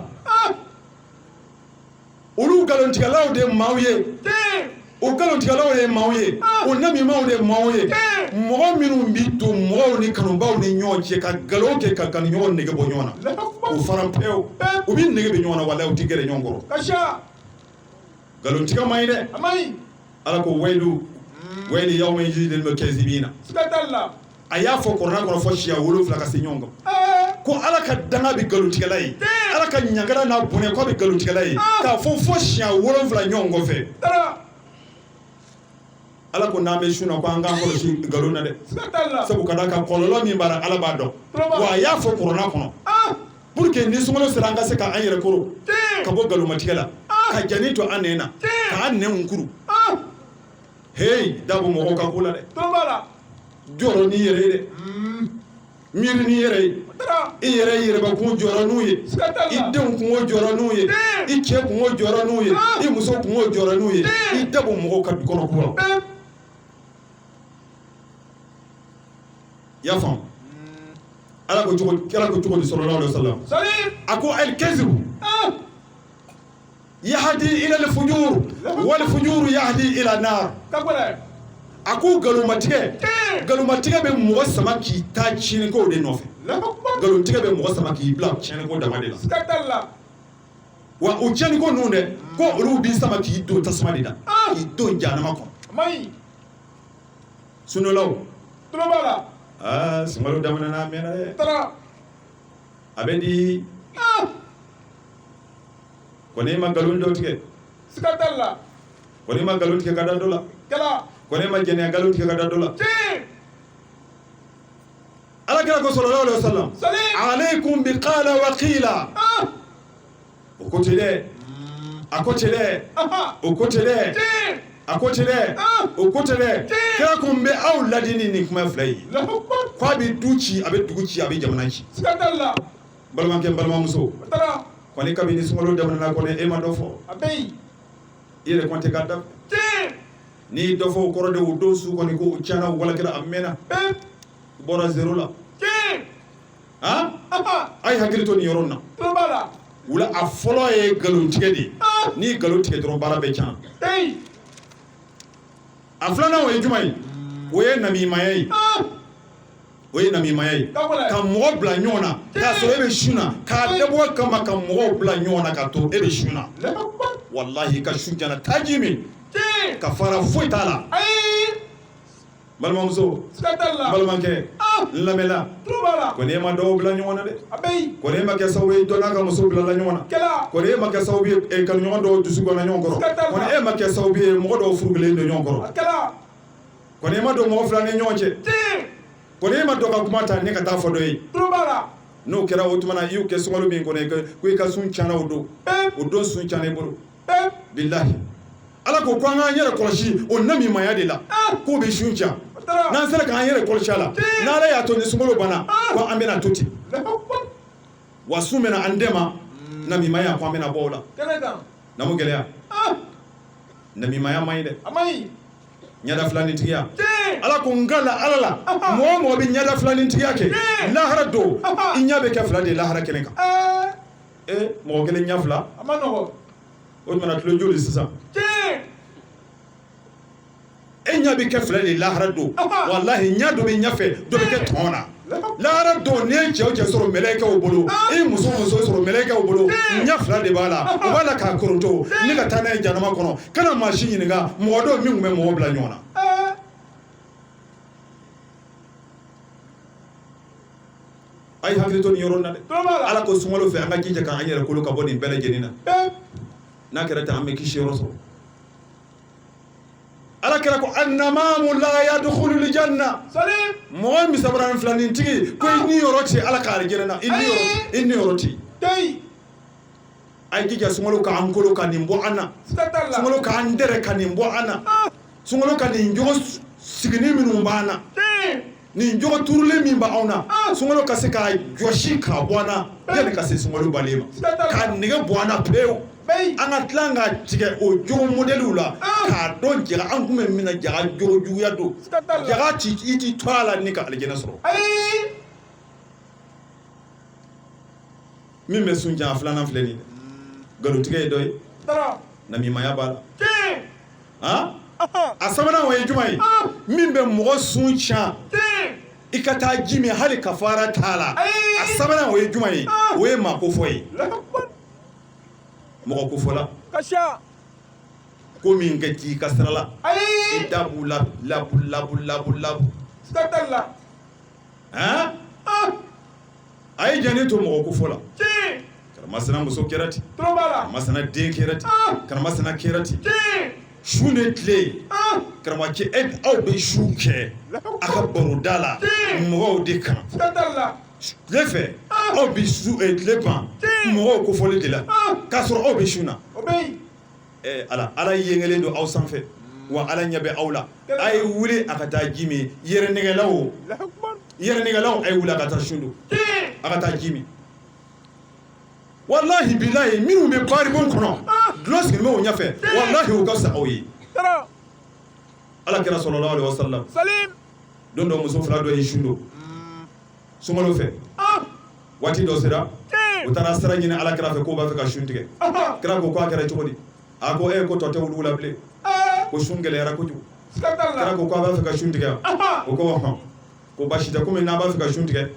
olu nkalontigɛlaw de maaw ye o nkalontigɛlaw ye maaw ye o namimaw de maaw ye mɔgɔ minnu bi to mɔgɔw ni kanubaw ni ɲɔgɔn cɛ ka nkalon kɛ ka kanuɲɔgɔn nege bɔ ɲɔgɔn na o fara pewu u bi nege bɛ ɲɔgɔn na walahi u ti gɛrɛ ɲɔgɔn kɔrɔ nkalontigɛ man ɲi dɛ ala ko waylu yawma yajidul mukazzibina a y'a fɔ kuranɛ kɔnɔ fɔ siya 7 ka se ɲɔgɔn kan ko ala ka danga bɛ nkalontigɛla ye ala ka ɲankala n'a bonɛ k'a bɛ nkalontigɛla ye k'a fɔ siya 7 ɲɔgɔn kɔfɛ ala ko n'an bɛ su na ko an k'an kɔlɔsi nkalon na dɛ sabu ka d'a kan kɔlɔlɔ min b'a la ala b'a dɔn wa a y'a fɔ kuranɛ kɔnɔ pour que ni sunkalo sera an ka se k'an yɛrɛ koro ka bɔ nkalonmatigɛ la ka jani to an nɛn na k'an nɛn kuru hey dabo mɔgɔw ka ko la dɛ jɔrɔ n'i yɛrɛ ye dɛ miiri n'i yɛrɛ ye i yɛrɛ yɛrɛbakun jɔra n'u ye i denw kungo jɔra n'u ye i cɛ kungo jɔra n'u ye i muso kungo jɔra n'u ye i dabo mɔgɔw ka dukɔnɔ ko la i y'a faamu ala ko cogo di sallallahu alaihi wasallam a ko al-kadhibu yahdi ila al-fujur wal fujur yahdi ila an-nar a ko nkalonmatigɛ Ngalontigɛ bɛ mɔgɔ sama k'i ta tiɲɛni ko de nɔfɛ. Ngalontigɛ bɛ mɔgɔ sama k'i bila tiɲɛni ko dama de la. Siga t'a la. Wa o tiɲɛni ko ninnu dɛ, ko olu b'i sama k'i don tasuma de la, k'i don jahanama kɔnɔ. A ma ɲi. Sunolaw. Tulo b'a la. Sunkalo daminɛna a mɛnna dɛ. Tara. A bɛ di. Ko n'i ma nkalon dɔ tigɛ. Siga t'a la. Ko n'i ma nkalon tigɛ ka da dɔ la. Kɛla. Ko n'i ma jɛnɛya nkalon tigɛ ka da dɔ la. Tiɲɛ. Alakira ko sallallahu alaihi wasallam. Salim. Alaykum bi qala wa qila. O ko ten dɛ. A ko ten dɛ. O ko ten dɛ. Tiɲɛ. A ko ten dɛ. O ko ten dɛ. Kira kun bɛ aw ladini nin kuma fila yi. Ko a bɛ du ci, a bɛ dugu ci, a bɛ jamana ci. Siga t'a la. Balimakɛ n balimamuso. Tara. Kɔni kabini sunkalo daminɛna kɔni e ma dɔ fɔ. A bɛ yen. I yɛrɛ kɔnte k'a da. Tiɲɛ. N'i dɔ fɔ o kɔrɔ de o don su kɔni ko o tiɲɛna o walakira a mɛnna. Bɛɛ. U bɔra zéro la. Tiɲɛ. A ye hakili to nin yɔrɔ in na. Tulo b'a la. Wula a fɔlɔ ye nkalontigɛ de ye. N'i nkalon tigɛ dɔrɔn baara bɛ tiɲɛ. Ee. A filanan o ye jumɛn ye? O ye namimaya ye. O ye namimaya ye. Ka mɔgɔ bila ɲɔgɔn na k'a sɔrɔ e bɛ sun na k'a dabɔ kama ka mɔgɔw bila ɲɔgɔn na ka to e bɛ sun na. Walahi ka sun jana taji min ka fara foyi t'a la. Balimamuso. Siga t'a la. Balimakɛ. N lamɛnna. Tulo b'a la. Ko n'e ma dɔw bila ɲɔgɔn na dɛ. A bɛ yen. Ko n'e ma kɛ sababu ye dɔ n'a ka muso bilala ɲɔgɔn na. Kɛla. Ko n'e ma kɛ sababu ye kanuɲɔgɔn dɔw dusu gɔnna ɲɔgɔn kɔrɔ. Ko n'e ma kɛ sababu ye mɔgɔ dɔw furulen don ɲɔgɔn kɔrɔ. Kɛla. Ko n'e ma don mɔgɔ fila ni ɲɔgɔn cɛ. Tiɲɛ. Ko n'e ma dɔ ka kuma ta ne ka taa fɔ dɔ ye. Tulo b'a la. N'o kɛra o tuma na i y'o kɛ sunkalo min kɔnɔ ko i ka sun tiɲɛna o don. O don sun tiɲɛna i bolo. Bilahi. Ala ko an k'an yɛrɛ kɔlɔsi o namimaya de la. K'o bɛ sun tiɲɛ. N'an sera k'an yɛrɛ kɔlɔsi a la. N'Ala y'a to ni sunkalo banna ko an bɛna to ten. Wa sun bɛna an dɛmɛ namimaya ko an bɛna bɔ o la. Namu gɛlɛya. Namimaya man ɲi dɛ. A ma ɲi. Ɲɛda filanintigiya. Ala ko n ka la Ala la mɔgɔ o mɔgɔ bɛ ɲɛda filanintigiya kɛ lahara don i ɲɛ bɛ kɛ fila de ye lahara kɛnɛ kan. Mɔgɔ kelen ɲɛ fila. A ma nɔgɔ. O tuma na tulo joli sisan. E ɲɛ bɛ kɛ fila de ye lahara don walahi ɲɛ dɔ bɛ ɲɛfɛ dɔ bɛ kɛ tɔn na. Lahara don n'i ye cɛ o cɛ sɔrɔ mɛlɛkɛw bolo i ye muso o muso sɔrɔ mɛlɛkɛw bolo ɲɛ fila de b'a la o b'a la k'a koronto ni ka taa n'a ye jahanama kɔnɔ kana maa si ɲininka mɔgɔ dɔw min tun bɛ mɔgɔ bila ɲɔgɔn na. A ye hakili to nin yɔrɔ in na dɛ. Ala ko sunkalo fɛ an ka jija k'an yɛrɛ kolo ka bɔ nin bɛɛ lajɛlen na. N'a kɛra ten an bɛ kisi yɔrɔ sɔrɔ. Ala kɛra ko annamamu la yadkhulul janna. Mɔgɔ min sabara filanintigi ko i ni yɔrɔ ci Ala ka alijɛnɛ na i ni yɔrɔ ci. A ye jija sunkalo k'an kolo ka nin bɔ an na. Sunkalo k'an dɛrɛ ka nin bɔ an na. Sunkalo ka nin jogo sigini minnu b'an na. Nin jogo turulen min b'anw na sunkalo ka se k'a jɔsi k'a bɔ an na yanni ka se sunkalo bali ma. K'a nɛgɛ bɔ an na pewu. An ka tila ka tigɛ o jogo modèle la k'a dɔn jaga an kun bɛ min na jaga jogo juguya don. Jaga i ti to a la ni ka alijɛnɛ sɔrɔ. Min bɛ sun jan a filanan filɛ nin ye dɛ. Nkalontigɛ ye dɔ ye. Namimaya b'a la. A sabanan o ye jumɛn ye? Min bɛ mɔgɔ sun tiɲɛ i ka taa ji min hali kafara t'a la. A sabanan o ye jumɛn ye? O ye maa kofɔ ye. Mɔgɔ kofɔla. Ko min kɛ k'i ka sira la. I da b'u la labu. A ye jɛnni to mɔgɔ kofɔ la. Karamasina muso kɛra ten. Karamasina den kɛra ten. Karamasina kɛra ten. Su ni tile karamɔgɔcɛ aw bɛ su kɛ a ka baroda la mɔgɔw de kan. Tile fɛ aw bɛ su tile ban mɔgɔw kofɔli de la k'a sɔrɔ aw bɛ sun na. Ala yengɛlen don aw sanfɛ wa Ala ɲɛ bɛ aw la. A ye wuli a ka taa ji min yɛrɛnɛgɛlaw a ye wuli a ka taa sun don a ka taa ji min. Wallahi bilahi minnu bɛ baribon kɔnɔ dulɔ sigilen bɛ o ɲɛfɛ wallahi o ka fisa aw ye. Ala kɛra sallallahu alaihi wasallam don dɔ muso fila dɔ ye sun don sunkalo fɛ waati dɔ sera u taara sira ɲini Ala kɛra fɛ k'o b'a fɛ ka sun tigɛ. Kira ko k'a kɛra cogo di? A ko ko tɔ tɛ wulu la bilen ko sun gɛlɛyara kojugu siga t'a la kira ko k'a b'a fɛ ka sun tigɛ o ko hɔn ko baasi tɛ komi n'a b'a fɛ ka sun tigɛ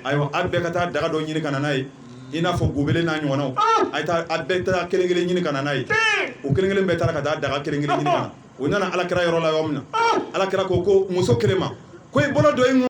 ayiwa a bɛɛ ka taa daga dɔ ɲini ka na n'a ye i n'a fɔ gobele n'a ɲɔgɔnnaw a bɛɛ taa kelen kelen ɲini ka na n'a ye o kelen kelen bɛɛ taara ka taa daga kelen kelen ɲini ka na o nana alakira yɔrɔ la yɔrɔ min na alakira ko muso kelen ma ko i bolo don